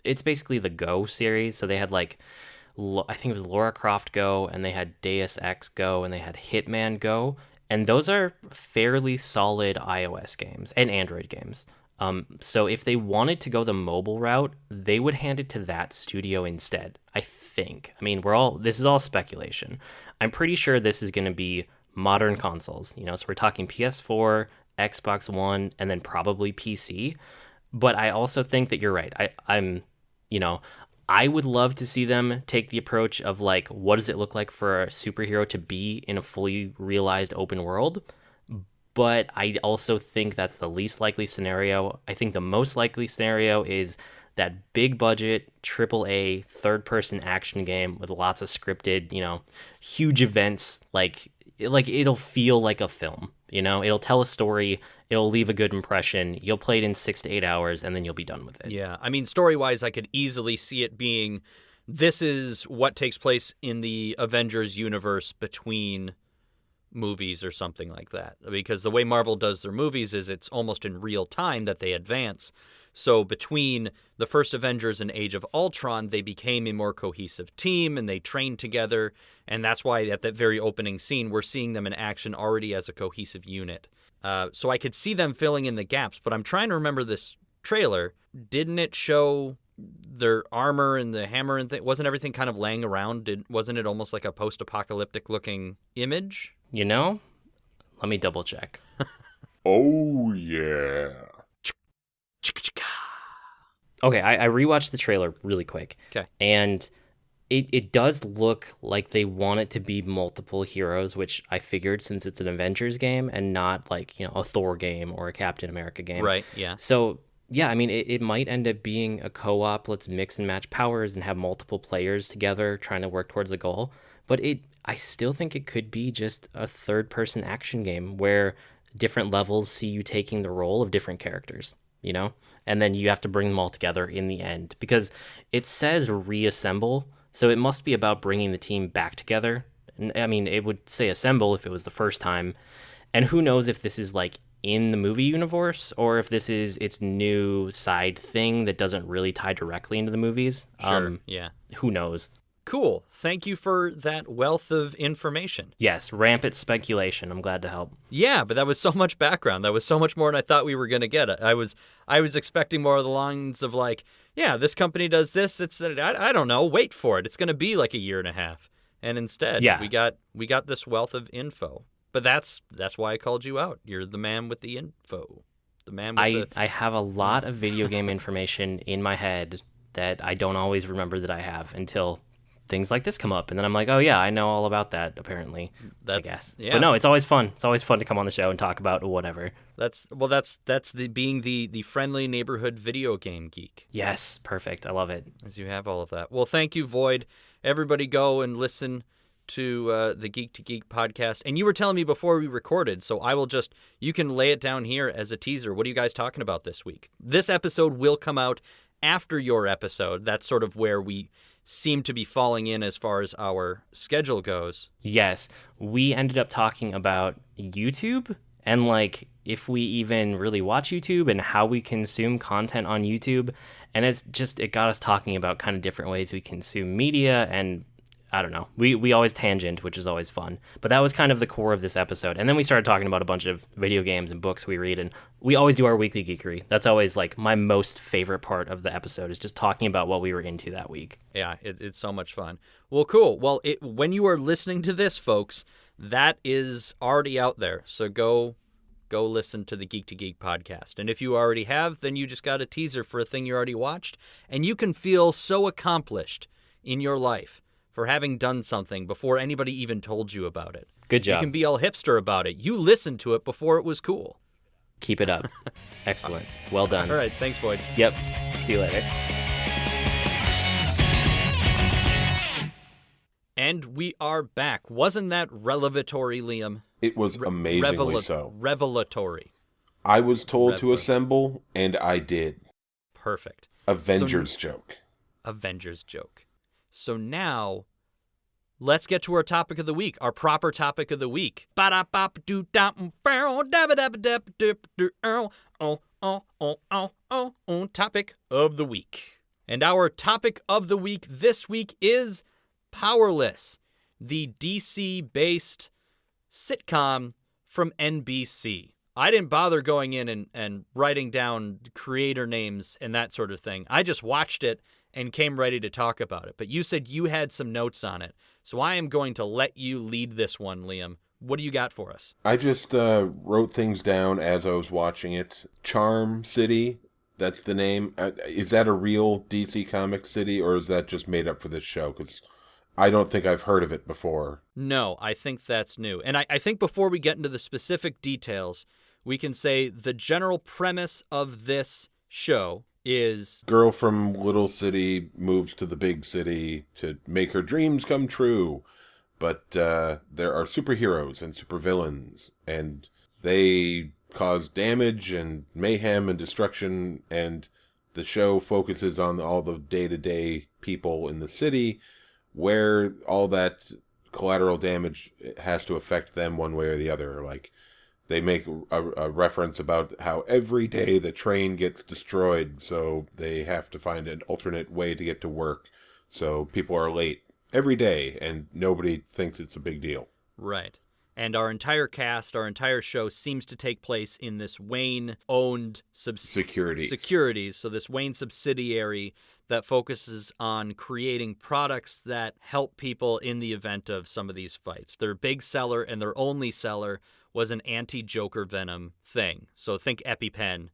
[SPEAKER 3] it's basically the Go series. So they had I think it was Lara Croft Go, and they had Deus Ex Go, and they had Hitman Go. And those are fairly solid iOS games and Android games. So if they wanted to go the mobile route, they would hand it to that studio instead, I think. I mean, this is all speculation. I'm pretty sure this is going to be modern consoles, so we're talking PS4, Xbox One, and then probably PC. But I also think that you're right. I would love to see them take the approach of what does it look like for a superhero to be in a fully realized open world? But I also think that's the least likely scenario. I think the most likely scenario is that big budget, AAA, third-person action game with lots of scripted, huge events, it'll feel like a film, it'll tell a story, it'll leave a good impression, you'll play it in 6 to 8 hours, and then you'll be done with it.
[SPEAKER 1] Yeah, I mean, story-wise, I could easily see it being, this is what takes place in the Avengers universe between movies or something like that. Because the way Marvel does their movies is it's almost in real time that they advance. So between the first Avengers and Age of Ultron, they became a more cohesive team and they trained together. And that's why at that very opening scene, we're seeing them in action already as a cohesive unit. So I could see them filling in the gaps, but I'm trying to remember this trailer. Didn't it show their armor and the hammer and wasn't everything kind of laying around? Wasn't it almost like a post-apocalyptic looking image?
[SPEAKER 3] Let me double check.
[SPEAKER 2] Oh, yeah.
[SPEAKER 3] Okay, I rewatched the trailer really quick.
[SPEAKER 1] Okay.
[SPEAKER 3] And it does look like they want it to be multiple heroes, which I figured since it's an Avengers game and not a Thor game or a Captain America game.
[SPEAKER 1] Right, yeah.
[SPEAKER 3] So, yeah, I mean, it might end up being a co-op. Let's mix and match powers and have multiple players together trying to work towards a goal. But I still think it could be just a third-person action game where different levels see you taking the role of different characters, And then you have to bring them all together in the end. Because it says reassemble, so it must be about bringing the team back together. And, I mean, it would say assemble if it was the first time. And who knows if this is, in the movie universe or if this is its new side thing that doesn't really tie directly into the movies.
[SPEAKER 1] Sure, yeah.
[SPEAKER 3] Who knows?
[SPEAKER 1] Cool. Thank you for that wealth of information.
[SPEAKER 3] Yes, rampant speculation. I'm glad to help.
[SPEAKER 1] Yeah, but that was so much background. That was so much more than I thought we were going to get. I was expecting more of the lines of this company does this. I don't know. Wait for it. It's going to be a year and a half. And instead, we got this wealth of info. But that's why I called you out. You're the man with the info. The man with
[SPEAKER 3] I have a lot of video game information in my head that I don't always remember that I have until things like this come up, and then I'm like, oh yeah, I know all about that. Apparently, I guess. Yeah. But no, it's always fun. It's always fun to come on the show and talk about whatever. That's
[SPEAKER 1] being the friendly neighborhood video game geek.
[SPEAKER 3] Yes, perfect. I love it.
[SPEAKER 1] As you have all of that. Well, thank you, Void. Everybody, go and listen to the Geek to Geek podcast. And you were telling me before we recorded, so you can lay it down here as a teaser. What are you guys talking about this week? This episode will come out after your episode. That's sort of where we seem to be falling in as far as our schedule goes.
[SPEAKER 3] Yes, we ended up talking about YouTube and if we even really watch YouTube and how we consume content on YouTube. And it got us talking about kind of different ways we consume media and I don't know. We always tangent, which is always fun. But that was kind of the core of this episode. And then we started talking about a bunch of video games and books we read. And we always do our weekly geekery. That's always like my most favorite part of the episode is just talking about what we were into that week.
[SPEAKER 1] Yeah, it's so much fun. Well, cool. Well, when you are listening to this, folks, that is already out there. So go listen to the Geek to Geek podcast. And if you already have, then you just got a teaser for a thing you already watched. And you can feel so accomplished in your life for having done something before anybody even told you about it.
[SPEAKER 3] Good job.
[SPEAKER 1] You can be all hipster about it. You listened to it before it was cool.
[SPEAKER 3] Keep it up. Excellent. Well done.
[SPEAKER 1] All right. Thanks, Void.
[SPEAKER 3] Yep. See you later.
[SPEAKER 1] And we are back. Wasn't that revelatory, Liam?
[SPEAKER 2] It was amazingly so.
[SPEAKER 1] Revelatory.
[SPEAKER 2] I was told to assemble, and I did.
[SPEAKER 1] Perfect.
[SPEAKER 2] Avengers joke.
[SPEAKER 1] Avengers joke. So now, let's get to our topic of the week, our proper topic of the week. Topic of the week. And our topic of the week this week is Powerless, the DC-based sitcom from NBC. I didn't bother going in and writing down creator names and that sort of thing. I just watched it and came ready to talk about it. But you said you had some notes on it. So I am going to let you lead this one, Liam. What do you got for us?
[SPEAKER 2] I just wrote things down as I was watching it. Charm City, that's the name. Is that a real DC Comics city, or is that just made up for this show? Because I don't think I've heard of it before.
[SPEAKER 1] No, I think that's new. And I think before we get into the specific details, we can say the general premise of this show is
[SPEAKER 2] girl from little city moves to the big city to make her dreams come true. But there are superheroes and supervillains, and they cause damage and mayhem and destruction, and the show focuses on all the day-to-day people in the city where all that collateral damage has to affect them one way or the other. Like, they make a reference about how every day the train gets destroyed, so they have to find an alternate way to get to work. So people are late every day, and nobody thinks it's a big deal.
[SPEAKER 1] Right. And our entire cast, our entire show seems to take place in this Wayne-owned securities. So this Wayne subsidiary that focuses on creating products that help people in the event of some of these fights. Their big seller and their only seller was an anti-Joker Venom thing. So think EpiPen,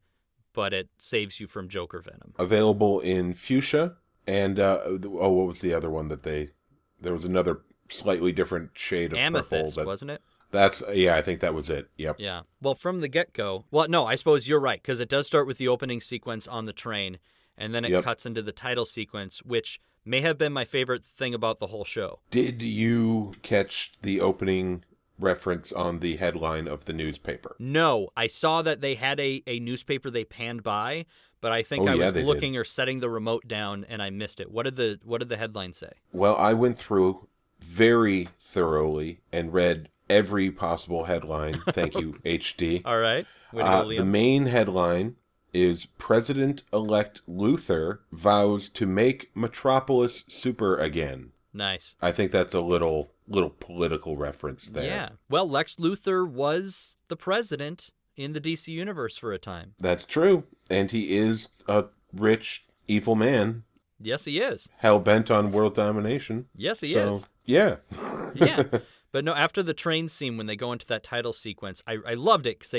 [SPEAKER 1] but it saves you from Joker Venom.
[SPEAKER 2] Available in fuchsia, and what was the other one that there was another slightly different shade of
[SPEAKER 1] Amethyst,
[SPEAKER 2] purple.
[SPEAKER 1] Wasn't it?
[SPEAKER 2] I think that was it. Yep.
[SPEAKER 1] Yeah. Well, from the get-go, well, no, I suppose you're right, because it does start with the opening sequence on the train, and then it cuts into the title sequence, which may have been my favorite thing about the whole show.
[SPEAKER 2] Did you catch the opening reference on the headline of the newspaper?
[SPEAKER 1] No, I saw that they had a newspaper they panned by, but I think I was looking or setting the remote down and I missed it. What did the headline say?
[SPEAKER 2] Well, I went through very thoroughly and read every possible headline. Thank you, HD.
[SPEAKER 1] All right. The
[SPEAKER 2] main headline is President-elect Luthor vows to make Metropolis super again.
[SPEAKER 1] Nice.
[SPEAKER 2] I think that's a little political reference there.
[SPEAKER 1] Yeah. Well, Lex Luthor was the president in the DC universe for a time.
[SPEAKER 2] That's true. And he is a rich, evil man.
[SPEAKER 1] Yes, he is.
[SPEAKER 2] Hell-bent on world domination.
[SPEAKER 1] Yes, he is.
[SPEAKER 2] Yeah.
[SPEAKER 1] Yeah. But no, after the train scene, when they go into that title sequence, I loved it because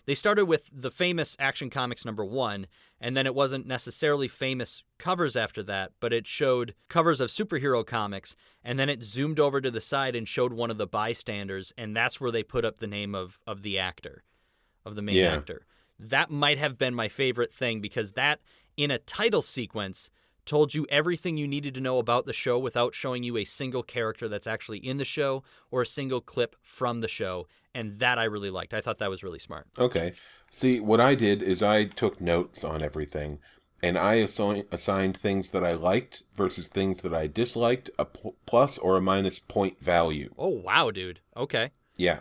[SPEAKER 1] they started with the famous Action Comics #1, and then it wasn't necessarily famous covers after that, but it showed covers of superhero comics, and then it zoomed over to the side and showed one of the bystanders, and that's where they put up the name of the actor, of the main actor. That might have been my favorite thing, because that, in a title sequence, told you everything you needed to know about the show without showing you a single character that's actually in the show or a single clip from the show. And that I really liked. I thought that was really smart.
[SPEAKER 2] Okay. See, what I did is I took notes on everything, and I assigned things that I liked versus things that I disliked a plus or a minus point value.
[SPEAKER 1] Oh, wow, dude. Okay.
[SPEAKER 2] Yeah.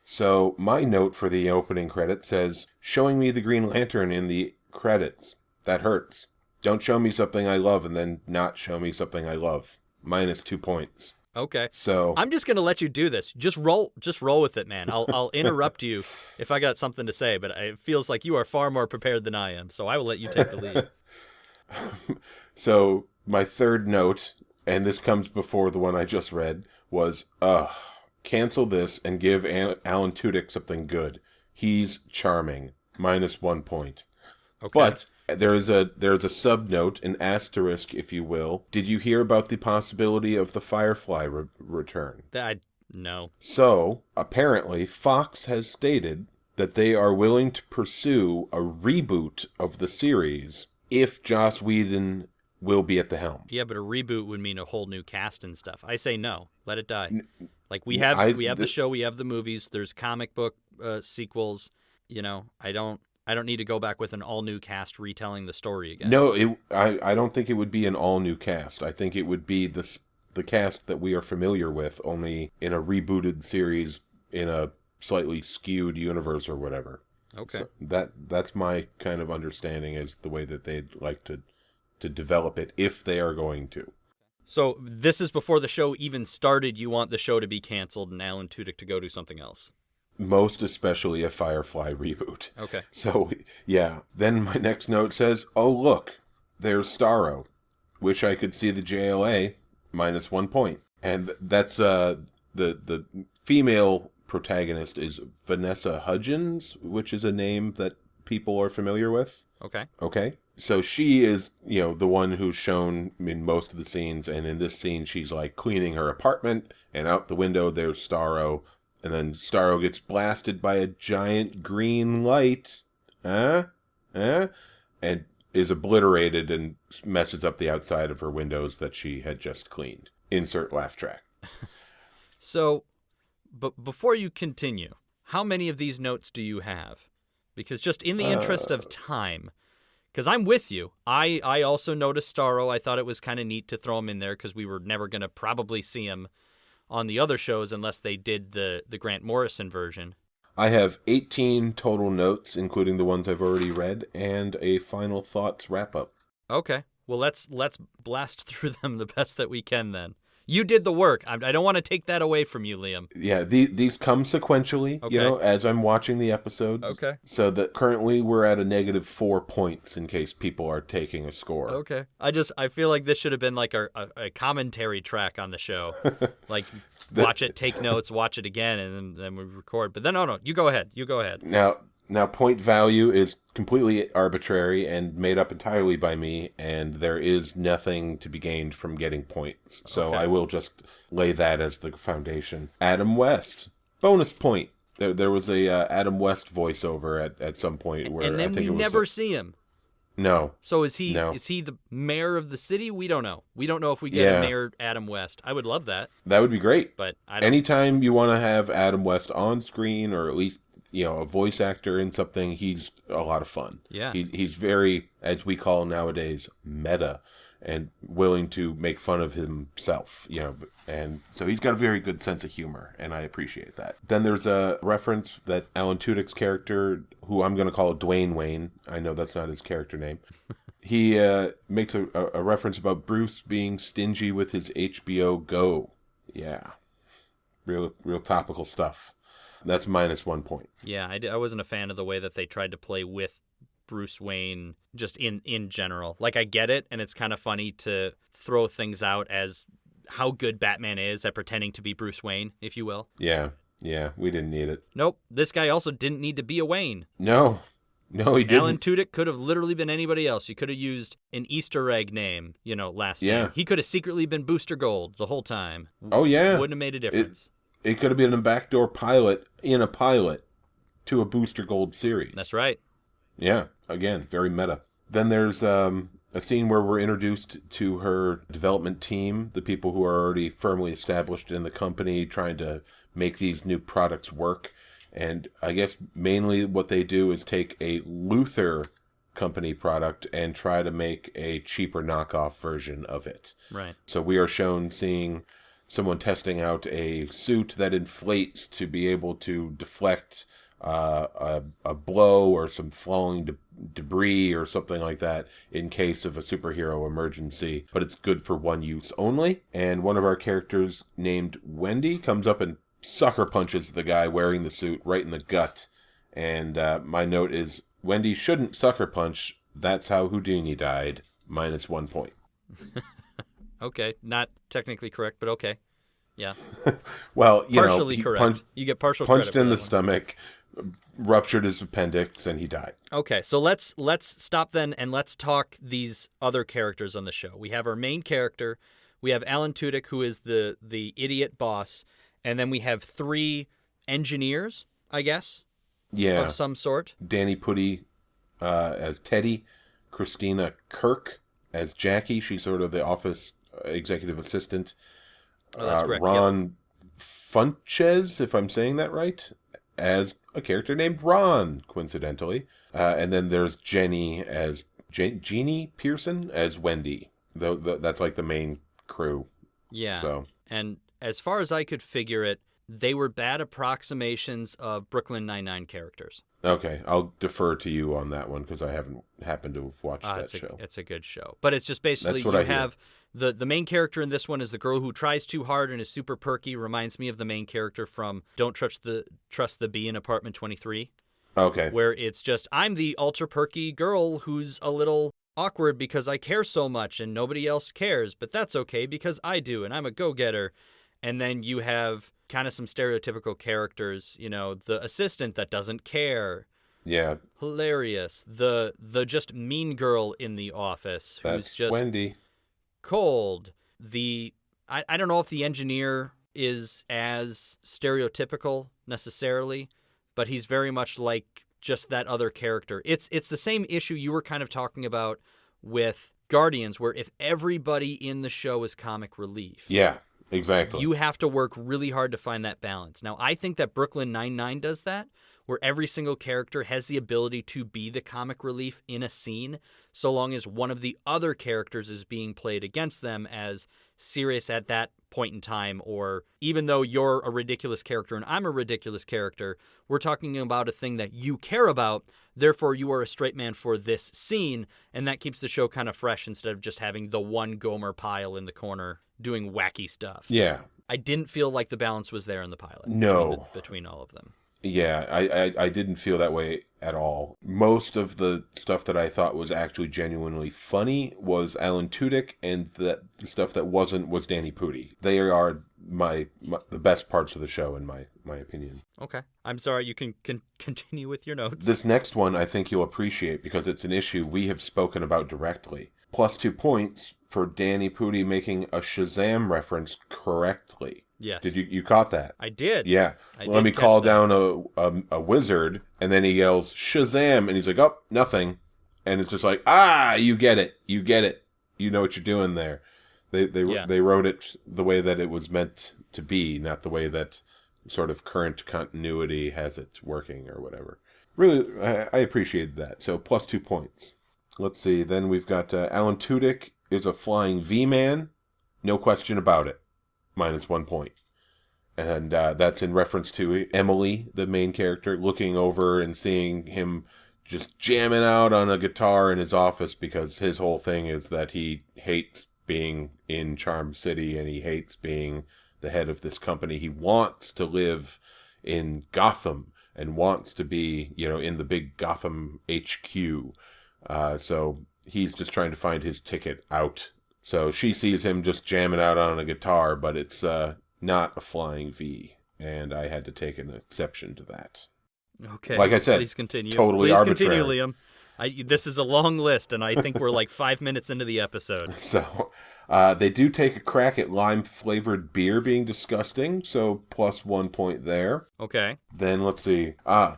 [SPEAKER 2] So my note for the opening credit says, showing me the Green Lantern in the credits. That hurts. Don't show me something I love and then not show me something I love. minus 2 points.
[SPEAKER 1] Okay.
[SPEAKER 2] So
[SPEAKER 1] I'm just gonna let you do this. Just roll with it, man. I'll interrupt you if I got something to say, but it feels like you are far more prepared than I am, so I will let you take the lead.
[SPEAKER 2] So my third note, and this comes before the one I just read, was cancel this and give Alan Tudyk something good. He's charming. Minus 1 point.
[SPEAKER 1] Okay.
[SPEAKER 2] But there's a sub note, an asterisk, if you will. Did you hear about the possibility of the Firefly return?
[SPEAKER 1] No.
[SPEAKER 2] So, apparently, Fox has stated that they are willing to pursue a reboot of the series if Joss Whedon will be at the helm.
[SPEAKER 1] Yeah, but a reboot would mean a whole new cast and stuff. I say no. Let it die. Like we have the show, we have the movies. There's comic book sequels. You know, I don't need to go back with an all new cast retelling the story again.
[SPEAKER 2] No, I don't think it would be an all new cast. I think it would be the cast that we are familiar with, only in a rebooted series in a slightly skewed universe or whatever.
[SPEAKER 1] Okay.
[SPEAKER 2] So that's my kind of understanding, is the way that they'd like to develop it if they are going to.
[SPEAKER 1] So this is before the show even started. You want the show to be canceled and Alan Tudyk to go do something else.
[SPEAKER 2] Most especially a Firefly reboot.
[SPEAKER 1] Okay.
[SPEAKER 2] So, yeah. Then my next note says, oh, look, there's Starro. Wish I could see the JLA. Minus 1 point. And that's the female protagonist is Vanessa Hudgens, which is a name that people are familiar with.
[SPEAKER 1] Okay.
[SPEAKER 2] Okay. So she is, the one who's shown in most of the scenes. And in this scene, she's like cleaning her apartment. And out the window, there's Starro. And then Starro gets blasted by a giant green light, and is obliterated and messes up the outside of her windows that she had just cleaned. Insert laugh track.
[SPEAKER 1] So, but before you continue, how many of these notes do you have? Because just in the interest of time, because I'm with you. I also noticed Starro. I thought it was kind of neat to throw him in there because we were never going to probably see him on the other shows unless they did the Grant Morrison version.
[SPEAKER 2] I have 18 total notes, including the ones I've already read, and a final thoughts wrap-up.
[SPEAKER 1] Okay. Well, let's blast through them the best that we can then. You did the work. I don't want to take that away from you, Liam.
[SPEAKER 2] Yeah, these come sequentially,
[SPEAKER 1] okay.
[SPEAKER 2] As I'm watching the episodes.
[SPEAKER 1] Okay.
[SPEAKER 2] So that currently we're at a negative 4 points in case people are taking a score.
[SPEAKER 1] Okay. I feel like this should have been like a commentary track on the show. Like, watch it, take notes, watch it again, and then we record. But then, no, you go ahead.
[SPEAKER 2] Now, point value is completely arbitrary and made up entirely by me, and there is nothing to be gained from getting points. So okay. I will just lay that as the foundation. Adam West, bonus point. There was a Adam West voiceover at some point where
[SPEAKER 1] and then
[SPEAKER 2] I think
[SPEAKER 1] we never see him.
[SPEAKER 2] No.
[SPEAKER 1] So is he the mayor of the city? We don't know. We don't know if we get a Mayor Adam West. I would love that.
[SPEAKER 2] That would be great.
[SPEAKER 1] But I don't.
[SPEAKER 2] Anytime you want to have Adam West on screen, or at least a voice actor in something, he's a lot of fun.
[SPEAKER 1] Yeah.
[SPEAKER 2] He's very, as we call nowadays, meta, and willing to make fun of himself, and so he's got a very good sense of humor, and I appreciate that. Then there's a reference that Alan Tudyk's character, who I'm going to call Dwayne Wayne, I know that's not his character name, he makes a reference about Bruce being stingy with his HBO Go. Yeah. Real topical stuff. That's minus 1 point.
[SPEAKER 1] Yeah, I wasn't a fan of the way that they tried to play with Bruce Wayne just in general. Like, I get it, and it's kind of funny to throw things out as how good Batman is at pretending to be Bruce Wayne, if you will.
[SPEAKER 2] Yeah, we didn't need it.
[SPEAKER 1] Nope, this guy also didn't need to be a Wayne.
[SPEAKER 2] No, he didn't.
[SPEAKER 1] Alan Tudyk could have literally been anybody else. He could have used an Easter egg name, last name. He could have secretly been Booster Gold the whole time.
[SPEAKER 2] Oh, yeah.
[SPEAKER 1] Wouldn't have made a difference.
[SPEAKER 2] It could have been a backdoor pilot in a pilot to a Booster Gold series.
[SPEAKER 1] That's right.
[SPEAKER 2] Yeah, again, very meta. Then there's a scene where we're introduced to her development team, the people who are already firmly established in the company, trying to make these new products work. And I guess mainly what they do is take a Luther company product and try to make a cheaper knockoff version of it.
[SPEAKER 1] Right. So
[SPEAKER 2] we are seeing someone testing out a suit that inflates to be able to deflect a blow or some falling debris or something like that in case of a superhero emergency, but it's good for one use only. And one of our characters named Wendy comes up and sucker punches the guy wearing the suit right in the gut. And my note is, Wendy shouldn't sucker punch. That's how Houdini died. -1 point.
[SPEAKER 1] Okay, not technically correct, but okay. Yeah.
[SPEAKER 2] Well,
[SPEAKER 1] partially correct. You get partial
[SPEAKER 2] punched
[SPEAKER 1] credit
[SPEAKER 2] in the
[SPEAKER 1] one.
[SPEAKER 2] stomach, ruptured his appendix, and he died.
[SPEAKER 1] Okay, so let's stop then and let's talk these other characters on the show. We have our main character. We have Alan Tudyk, who is the idiot boss, and then we have 3 engineers, I guess.
[SPEAKER 2] Yeah.
[SPEAKER 1] Of some sort.
[SPEAKER 2] Danny Pudi as Teddy, Christina Kirk as Jackie. She's sort of the office executive assistant.
[SPEAKER 1] Oh, that's correct.
[SPEAKER 2] Ron Funches, if I'm saying that right, as a character named Ron, coincidentally. And then there's Jenny as Jeannie Pearson as Wendy. That's like the main crew.
[SPEAKER 1] Yeah.
[SPEAKER 2] So.
[SPEAKER 1] And as far as I could figure it, they were bad approximations of Brooklyn Nine-Nine characters.
[SPEAKER 2] Okay, I'll defer to you on that one because I haven't happened to have watched that show.
[SPEAKER 1] It's a good show. But it's just basically
[SPEAKER 2] That's what
[SPEAKER 1] you have the main character in this one is the girl who tries too hard and is super perky. Reminds me of the main character from Don't Trust the Bee in Apartment 23.
[SPEAKER 2] Okay.
[SPEAKER 1] Where it's just, I'm the ultra perky girl who's a little awkward because I care so much and nobody else cares, but that's okay because I do and I'm a go-getter. And then you have kind of some stereotypical characters, the assistant that doesn't care.
[SPEAKER 2] Yeah.
[SPEAKER 1] Hilarious. The just mean girl in the office who's just
[SPEAKER 2] Wendy.
[SPEAKER 1] Cold. I don't know if the engineer is as stereotypical necessarily, but he's very much like just that other character. It's the same issue you were kind of talking about with Guardians, where if everybody in the show is comic relief.
[SPEAKER 2] Yeah. Exactly.
[SPEAKER 1] You have to work really hard to find that balance. Now, I think that Brooklyn Nine-Nine does that, where every single character has the ability to be the comic relief in a scene, so long as one of the other characters is being played against them as serious at that point in time, or even though you're a ridiculous character and I'm a ridiculous character, we're talking about a thing that you care about, therefore you are a straight man for this scene, and that keeps the show kind of fresh instead of just having the one Gomer Pyle in the corner doing wacky stuff.
[SPEAKER 2] Yeah.
[SPEAKER 1] I didn't feel like the balance was there in the pilot.
[SPEAKER 2] No.
[SPEAKER 1] Between all of them.
[SPEAKER 2] Yeah, I didn't feel that way at all. Most of the stuff that I thought was actually genuinely funny was Alan Tudyk, and the stuff that wasn't was Danny Pudi. They are the best parts of the show, in my opinion.
[SPEAKER 1] Okay. I'm sorry, you can continue with your notes.
[SPEAKER 2] This next one I think you'll appreciate because it's an issue we have spoken about directly. +2 points for Danny Pudi making a Shazam reference correctly.
[SPEAKER 1] Yes.
[SPEAKER 2] Did you caught that?
[SPEAKER 1] I did.
[SPEAKER 2] Yeah. Let me call down a wizard, and then he yells Shazam, and he's like, "Oh, nothing," and it's just like, you get it, you know what you're doing there. They wrote it the way that it was meant to be, not the way that sort of current continuity has it working or whatever. Really, I appreciated that. So +2 points. Let's see. Then we've got Alan Tudyk is a flying V-man, no question about it. -1 point. And that's in reference to Emily, the main character, looking over and seeing him just jamming out on a guitar in his office because his whole thing is that he hates being in Charm City and he hates being the head of this company. He wants to live in Gotham and wants to be, in the big Gotham HQ. So he's just trying to find his ticket out. So she sees him just jamming out on a guitar, but it's not a flying V, and I had to take an exception to that.
[SPEAKER 1] Okay.
[SPEAKER 2] Like I said,
[SPEAKER 1] please continue.
[SPEAKER 2] Totally
[SPEAKER 1] please
[SPEAKER 2] arbitrary.
[SPEAKER 1] Continue, Liam. This is a long list, and I think we're like 5 minutes into the episode.
[SPEAKER 2] So they do take a crack at lime-flavored beer being disgusting, so +1 point there.
[SPEAKER 1] Okay.
[SPEAKER 2] Then let's see.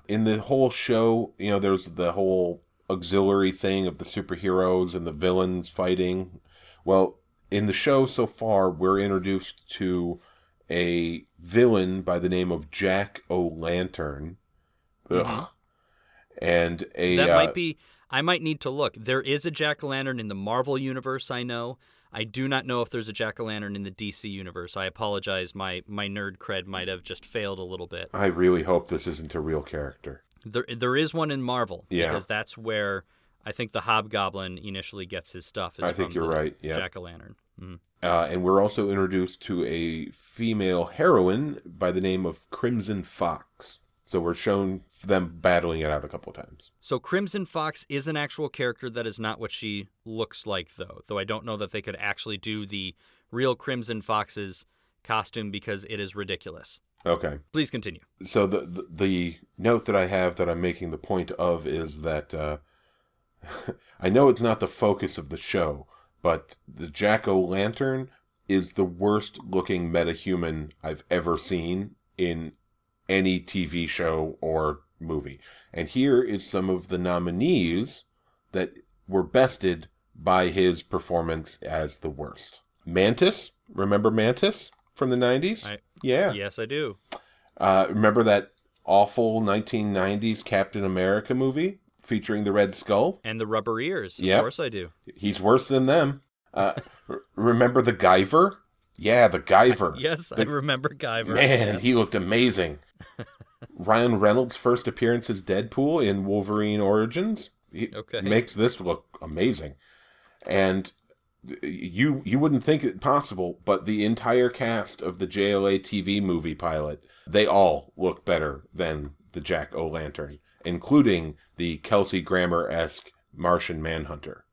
[SPEAKER 2] In the whole show, there's the whole auxiliary thing of the superheroes and the villains fighting. Well, in the show so far, we're introduced to a villain by the name of Jack O'Lantern.
[SPEAKER 1] Mm-hmm.
[SPEAKER 2] And
[SPEAKER 1] that might be... I might need to look. There is a Jack-o'-lantern in the Marvel universe, I know. I do not know if there's a Jack-o'-lantern in the DC universe. I apologize. My nerd cred might have just failed a little bit.
[SPEAKER 2] I really hope this isn't a real character.
[SPEAKER 1] There is one in Marvel.
[SPEAKER 2] Yeah.
[SPEAKER 1] Because that's where I think the Hobgoblin initially gets his stuff.
[SPEAKER 2] I think you're right. Yeah.
[SPEAKER 1] Jack-o'-lantern. Mm-hmm.
[SPEAKER 2] And we're also introduced to a female heroine by the name of Crimson Fox. So we're shown them battling it out a couple of times.
[SPEAKER 1] So Crimson Fox is an actual character. That is not what she looks like, though. Though I don't know that they could actually do the real Crimson Fox's costume because it is ridiculous.
[SPEAKER 2] Okay.
[SPEAKER 1] Please continue.
[SPEAKER 2] So the note that I have that I'm making the point of is that I know it's not the focus of the show, but the Jack-o'-lantern is the worst looking metahuman I've ever seen in any TV show or movie. And here is some of the nominees that were bested by his performance as the worst. Mantis. Remember Mantis from the 90s? Yeah.
[SPEAKER 1] Yes, I do.
[SPEAKER 2] Remember that awful 1990s Captain America movie featuring the Red Skull?
[SPEAKER 1] And the rubber ears.
[SPEAKER 2] Yep.
[SPEAKER 1] Of course I do.
[SPEAKER 2] He's worse than them. Remember the Guyver? Yeah, the Guyver.
[SPEAKER 1] Yes, I remember Guyver.
[SPEAKER 2] Man,
[SPEAKER 1] yes.
[SPEAKER 2] He looked amazing. Ryan Reynolds' first appearance as Deadpool in Wolverine Origins makes this look amazing. And you wouldn't think it possible, but the entire cast of the JLA TV movie pilot, they all look better than the Jack-o'-lantern, including the Kelsey Grammer-esque Martian Manhunter.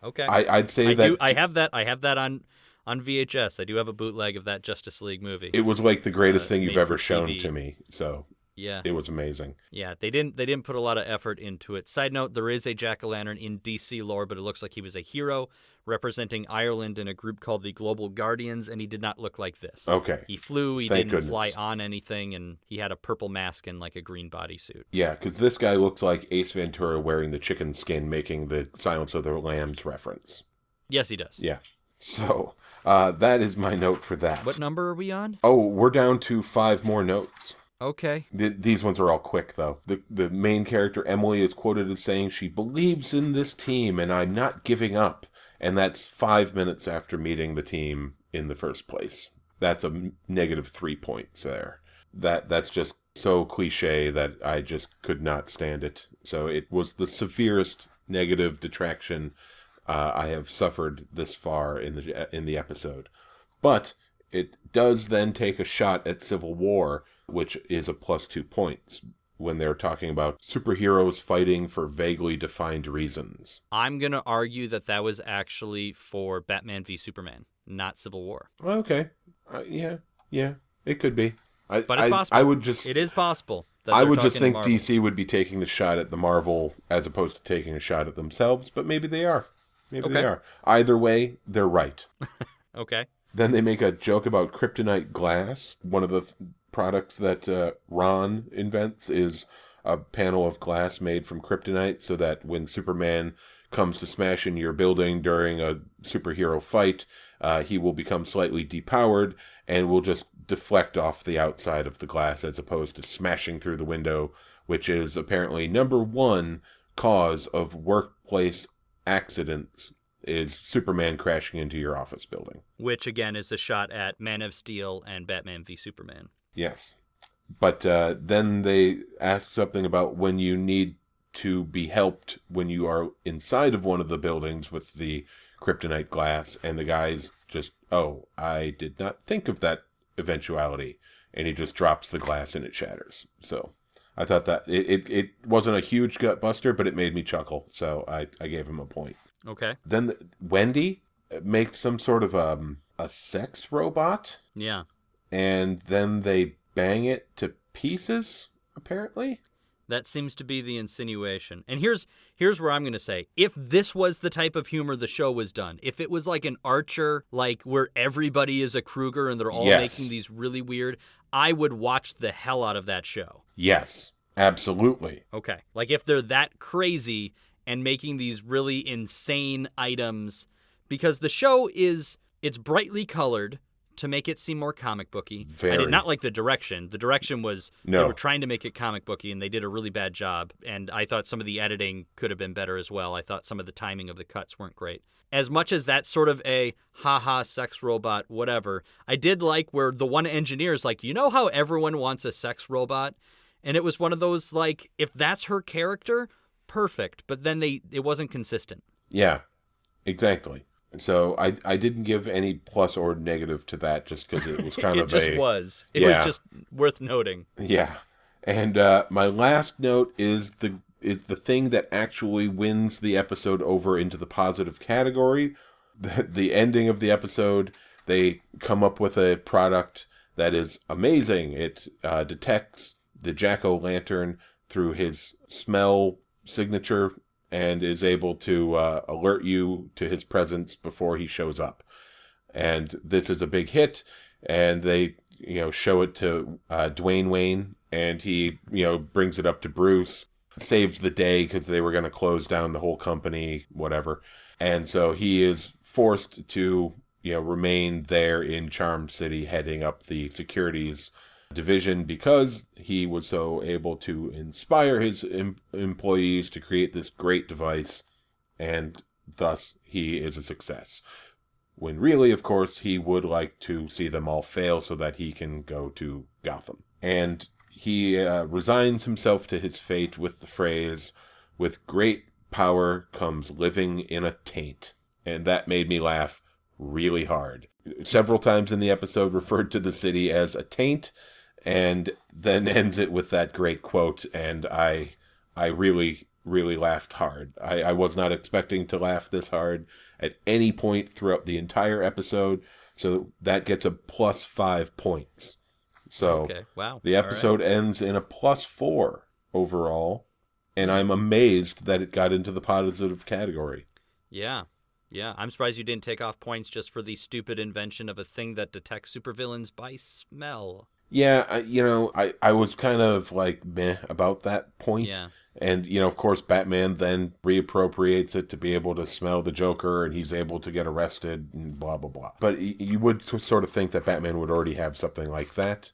[SPEAKER 1] Okay.
[SPEAKER 2] I'd say
[SPEAKER 1] I have that on VHS. I do have a bootleg of that Justice League movie.
[SPEAKER 2] It was like the greatest thing you've ever
[SPEAKER 1] for
[SPEAKER 2] shown
[SPEAKER 1] TV.
[SPEAKER 2] to me. So
[SPEAKER 1] yeah,
[SPEAKER 2] it was amazing.
[SPEAKER 1] Yeah, they didn't put a lot of effort into it. Side note: there is a Jack-o'-lantern in DC lore, but it looks like he was a hero representing Ireland in a group called the Global Guardians, and he did not look like this.
[SPEAKER 2] Okay.
[SPEAKER 1] He flew. He
[SPEAKER 2] Thank
[SPEAKER 1] didn't
[SPEAKER 2] goodness.
[SPEAKER 1] fly on anything, and he had a purple mask and like a green bodysuit.
[SPEAKER 2] Yeah, because this guy looks like Ace Ventura wearing the chicken skin, making the Silence of the Lambs reference.
[SPEAKER 1] Yes, he does.
[SPEAKER 2] Yeah. So that is my note for that.
[SPEAKER 1] What number are we on?
[SPEAKER 2] Oh, we're down to 5 more notes.
[SPEAKER 1] Okay.
[SPEAKER 2] These ones are all quick, though. The main character, Emily, is quoted as saying she believes in this team and I'm not giving up. And that's 5 minutes after meeting the team in the first place. That's a -3 points there. That's just so cliche that I just could not stand it. So it was the severest negative detraction I have suffered this far in the episode. But it does then take a shot at Civil War, which is a +2 points, when they're talking about superheroes fighting for vaguely defined reasons.
[SPEAKER 1] I'm going to argue that was actually for Batman v Superman, not Civil War.
[SPEAKER 2] Okay. Yeah, it could be.
[SPEAKER 1] But it's possible. It is possible.
[SPEAKER 2] I would just think Marvel. DC would be taking the shot at the Marvel as opposed to taking a shot at themselves, but maybe they are. They are. Either way, they're right.
[SPEAKER 1] Okay.
[SPEAKER 2] Then they make a joke about kryptonite glass. One of the products that Ron invents is a panel of glass made from kryptonite so that when Superman comes to smash in your building during a superhero fight, he will become slightly depowered and will just deflect off the outside of the glass as opposed to smashing through the window, which is apparently #1 cause of workplace accidents is Superman crashing into your office building.
[SPEAKER 1] Which, again, is a shot at Man of Steel and Batman v Superman.
[SPEAKER 2] Yes. But then they ask something about when you need to be helped when you are inside of one of the buildings with the kryptonite glass, and the guy's just, oh, I did not think of that eventuality, and he just drops the glass and it shatters. So I thought that it wasn't a huge gut buster, but it made me chuckle, so I gave him a point.
[SPEAKER 1] Okay.
[SPEAKER 2] Then Wendy makes some sort of a sex robot.
[SPEAKER 1] Yeah.
[SPEAKER 2] And then they bang it to pieces, apparently.
[SPEAKER 1] That seems to be the insinuation. And here's where I'm going to say, if this was the type of humor the show was done, if it was like an Archer, like where everybody is a Kruger and they're all making these really weird, I would watch the hell out of that show.
[SPEAKER 2] Yes, absolutely.
[SPEAKER 1] Okay. Like if they're that crazy and making these really insane items, because the show it's brightly colored to make it seem more comic booky.
[SPEAKER 2] Very.
[SPEAKER 1] I did not like the direction. The direction was
[SPEAKER 2] No.
[SPEAKER 1] They were trying to make it comic booky and they did a really bad job. And I thought some of the editing could have been better as well. I thought some of the timing of the cuts weren't great. As much as that's sort of a haha sex robot, whatever, I did like where the one engineer is like, you know how everyone wants a sex robot? And it was one of those like, if that's her character, perfect, but then it wasn't consistent.
[SPEAKER 2] Yeah, exactly. So I didn't give any plus or negative to that just because it was kind
[SPEAKER 1] It
[SPEAKER 2] of
[SPEAKER 1] just was. It was just worth noting.
[SPEAKER 2] Yeah. And my last note is the thing that actually wins the episode over into the positive category. The ending of the episode, they come up with a product that is amazing. It detects the jack-o'-lantern through his smell signature and is able to alert you to his presence before he shows up. And this is a big hit, and they show it to Dwayne Wayne, and he brings it up to Bruce, saves the day because they were going to close down the whole company, whatever. And so he is forced to remain there in Charm City, heading up the securities division because he was so able to inspire his employees to create this great device, and thus he is a success. When really, of course, he would like to see them all fail so that he can go to Gotham. And he resigns himself to his fate with the phrase, "With great power comes living in a taint." And that made me laugh really hard. Several times in the episode referred to the city as a taint, and then ends it with that great quote, and I really, really laughed hard. I was not expecting to laugh this hard at any point throughout the entire episode, so that gets a plus 5 points. So
[SPEAKER 1] okay. Wow.
[SPEAKER 2] The episode ends in a plus 4 overall, and I'm amazed that it got into the positive category.
[SPEAKER 1] Yeah. Yeah, I'm surprised you didn't take off points just for the stupid invention of a thing that detects supervillains by smell.
[SPEAKER 2] Yeah, I was kind of like meh about that point.
[SPEAKER 1] Yeah.
[SPEAKER 2] And, of course, Batman then reappropriates it to be able to smell the Joker, and he's able to get arrested, and blah, blah, blah. But you would sort of think that Batman would already have something like that.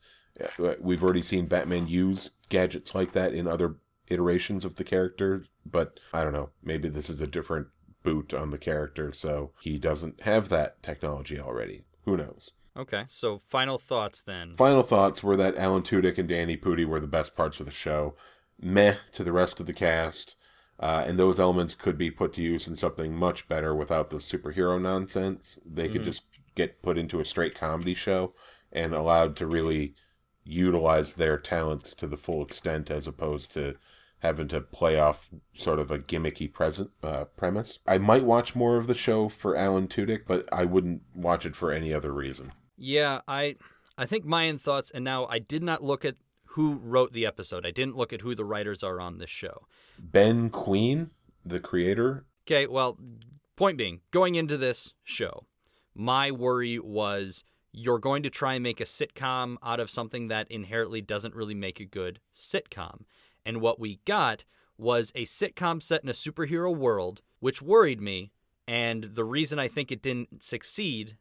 [SPEAKER 2] We've already seen Batman use gadgets like that in other iterations of the character, but I don't know. Maybe this is a different boot on the character, so he doesn't have that technology already. Who knows?
[SPEAKER 1] Okay, so final thoughts then.
[SPEAKER 2] Final thoughts were that Alan Tudyk and Danny Pudi were the best parts of the show. Meh to the rest of the cast, and those elements could be put to use in something much better without the superhero nonsense. They could just get put into a straight comedy show and allowed to really utilize their talents to the full extent, as opposed to having to play off sort of a gimmicky premise. I might watch more of the show for Alan Tudyk, but I wouldn't watch it for any other reason.
[SPEAKER 1] Yeah, I think my own thoughts, and now I did not look at who wrote the episode. I didn't look at who the writers are on this show.
[SPEAKER 2] Ben Queen, the creator.
[SPEAKER 1] Okay, well, point being, going into this show, my worry was you're going to try and make a sitcom out of something that inherently doesn't really make a good sitcom. And what we got was a sitcom set in a superhero world, which worried me. And the reason I think it didn't succeed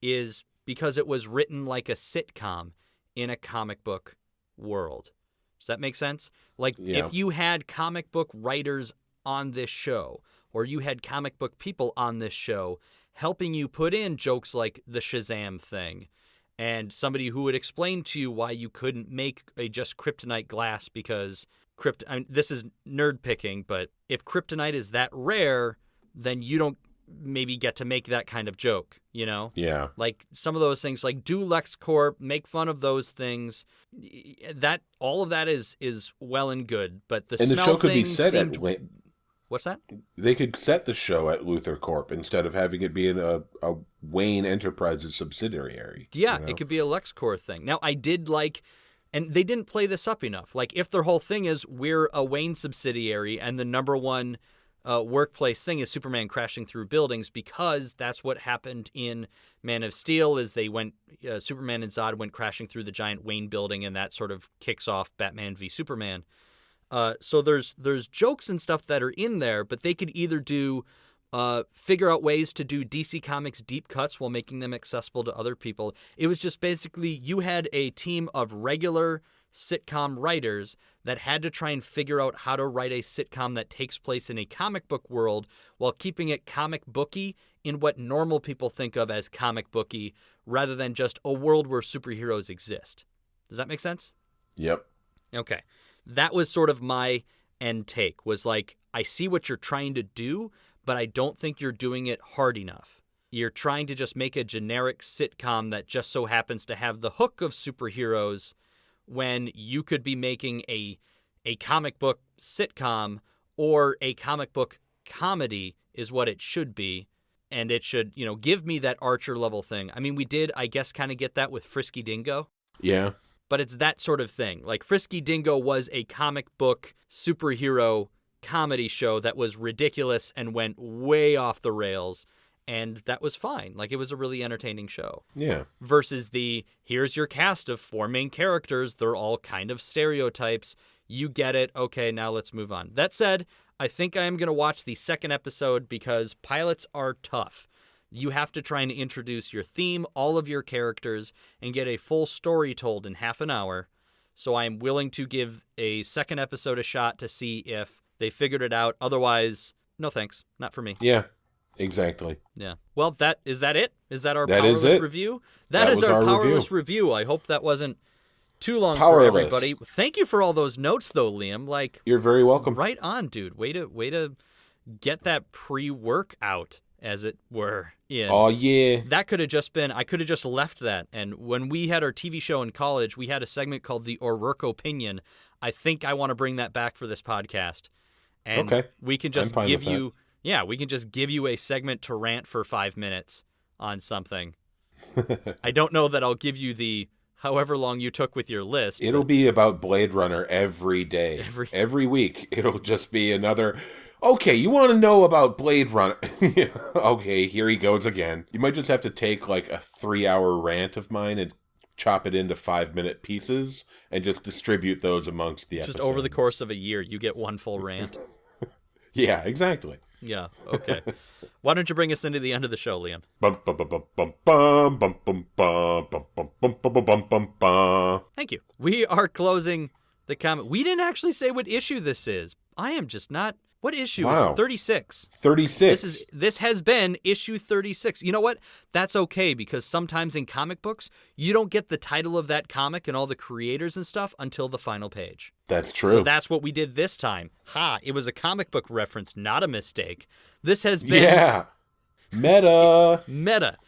[SPEAKER 1] is because it was written like a sitcom in a comic book world. Does that make sense? Like, if you had comic book writers on this show, or you had comic book people on this show helping you put in jokes like the Shazam thing, and somebody who would explain to you why you couldn't make a just kryptonite glass because this is nerd picking, but if kryptonite is that rare, then you don't maybe get to make that kind of joke, Yeah. Like some of those things, like do LexCorp, make fun of those things. That all of that is well and good, but the show could be set at what's that?
[SPEAKER 2] They could set the show at Luthor Corp instead of having it be in a Wayne Enterprises subsidiary.
[SPEAKER 1] Yeah, it could be a LexCorp thing. Now, I did like, and they didn't play this up enough. Like, if their whole thing is we're a Wayne subsidiary and the number one workplace thing is Superman crashing through buildings, because that's what happened in Man of Steel, is they went, Superman and Zod went crashing through the giant Wayne building, and that sort of kicks off Batman v Superman. So there's jokes and stuff that are in there, but they could either do figure out ways to do DC Comics deep cuts while making them accessible to other people. It was just basically you had a team of regular sitcom writers that had to try and figure out how to write a sitcom that takes place in a comic book world while keeping it comic booky in what normal people think of as comic booky, rather than just a world where superheroes exist. Does that make sense?
[SPEAKER 2] Yep.
[SPEAKER 1] Okay. That was sort of my end take, was like, I see what you're trying to do, but I don't think you're doing it hard enough. You're trying to just make a generic sitcom that just so happens to have the hook of superheroes when you could be making a comic book sitcom or a comic book comedy is what it should be. And it should, give me that Archer level thing. I mean, we did, I guess, kind of get that with Frisky Dingo.
[SPEAKER 2] Yeah.
[SPEAKER 1] But it's that sort of thing. Like Frisky Dingo was a comic book superhero comedy show that was ridiculous and went way off the rails. And that was fine. Like, it was a really entertaining show.
[SPEAKER 2] Yeah.
[SPEAKER 1] Versus here's your cast of 4 main characters. They're all kind of stereotypes. You get it. Okay, now let's move on. That said, I think I am going to watch the second episode because pilots are tough. You have to try and introduce your theme, all of your characters, and get a full story told in half an hour. So I'm willing to give a second episode a shot to see if they figured it out. Otherwise, no thanks. Not for me.
[SPEAKER 2] Yeah. Exactly.
[SPEAKER 1] Yeah. Well, is that it? Is that our
[SPEAKER 2] that
[SPEAKER 1] Powerless
[SPEAKER 2] is
[SPEAKER 1] review? That is our Powerless review. I hope that wasn't too long for everybody. Thank you for all those notes, though, Liam. Like,
[SPEAKER 2] you're very welcome.
[SPEAKER 1] Right on, dude. Way to get that pre-work out, as it were. In.
[SPEAKER 2] Oh, yeah.
[SPEAKER 1] That could have just been, I could have just left that. And when we had our TV show in college, we had a segment called the O'Rourke Opinion. I think I want to bring that back for this podcast. And
[SPEAKER 2] okay.
[SPEAKER 1] We can just give you... Yeah, we can just give you a segment to rant for 5 minutes on something. I don't know that I'll give you the however long you took with your list.
[SPEAKER 2] It'll be about Blade Runner every day. Every week. It'll just be another, okay, you want to know about Blade Runner? Okay, here he goes again. You might just have to take like a 3-hour rant of mine and chop it into 5-minute pieces and just distribute those amongst the episodes.
[SPEAKER 1] Just over the course of a year, you get one full rant.
[SPEAKER 2] Yeah, exactly.
[SPEAKER 1] Yeah, okay. Why don't you bring us into the end of the show, Liam? Thank you. We are closing the comic. We didn't actually say what issue this is. I am just not... What issue is it? 36.
[SPEAKER 2] 36.
[SPEAKER 1] This has been issue 36. You know what? That's okay, because sometimes in comic books, you don't get the title of that comic and all the creators and stuff until the final page.
[SPEAKER 2] That's true.
[SPEAKER 1] So that's what we did this time. It was a comic book reference, not a mistake. This has been...
[SPEAKER 2] Yeah. Meta.
[SPEAKER 1] Meta.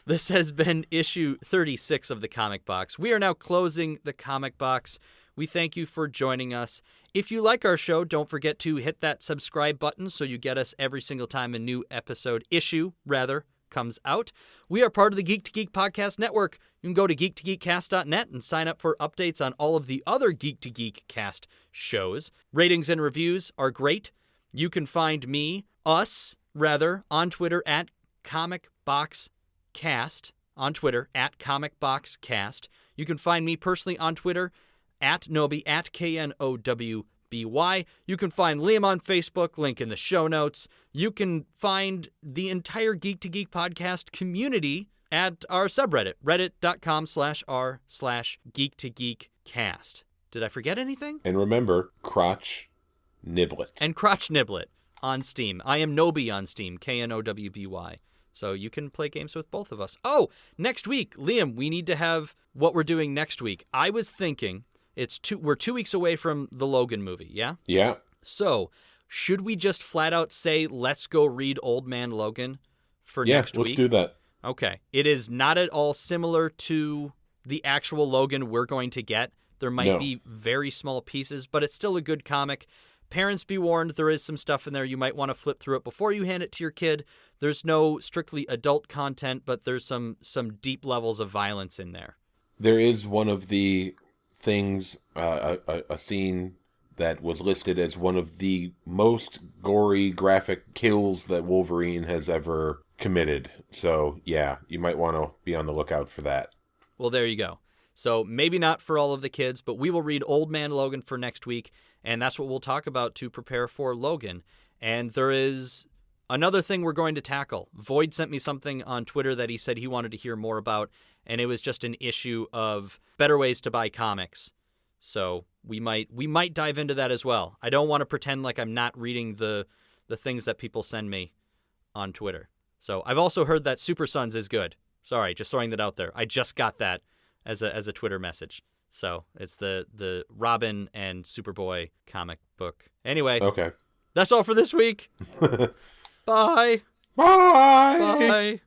[SPEAKER 1] This has been issue 36 of the Comic Box. We are now closing the Comic Box. We thank you for joining us. If you like our show, don't forget to hit that subscribe button so you get us every single time a new issue comes out. We are part of the Geek to Geek podcast network. You can go to geektogeekcast.net and sign up for updates on all of the other Geek to Geek cast shows. Ratings and reviews are great. You can find us, on Twitter at ComicBoxCast. On Twitter at ComicBoxCast. You can find me personally on Twitter at Noby, at KNOWBY. You can find Liam on Facebook, link in the show notes. You can find the entire Geek to Geek podcast community at our subreddit, reddit.com/r/geektogeekcast. Did I forget anything?
[SPEAKER 2] And remember, Crotch, Niblet.
[SPEAKER 1] And Crotch Niblet on Steam. I am Noby on Steam, KNOWBY. So you can play games with both of us. Oh, next week, Liam, we need to have what we're doing next week. I was thinking... We're 2 weeks away from the Logan movie, yeah?
[SPEAKER 2] Yeah.
[SPEAKER 1] So, should we just flat out say, let's go read Old Man Logan for next week?
[SPEAKER 2] Yeah, let's do that.
[SPEAKER 1] Okay. It is not at all similar to the actual Logan we're going to get. There might be very small pieces, but it's still a good comic. Parents, be warned, there is some stuff in there. You might want to flip through it before you hand it to your kid. There's no strictly adult content, but there's some deep levels of violence in there.
[SPEAKER 2] There is one of the... things, a scene that was listed as one of the most gory graphic kills that Wolverine has ever committed. So, yeah, you might want to be on the lookout for that.
[SPEAKER 1] Well, there you go. So maybe not for all of the kids, but we will read Old Man Logan for next week, and that's what we'll talk about to prepare for Logan. And there is another thing we're going to tackle. Void sent me something on Twitter that he said he wanted to hear more about, and it was just an issue of better ways to buy comics. So we might dive into that as well. I don't want to pretend like I'm not reading the things that people send me on Twitter. So I've also heard that Super Sons is good. Sorry, just throwing that out there. I just got that as a Twitter message. So it's the Robin and Superboy comic book. Anyway,
[SPEAKER 2] Okay.
[SPEAKER 1] that's all for this week. Bye.
[SPEAKER 2] Bye.
[SPEAKER 1] Bye.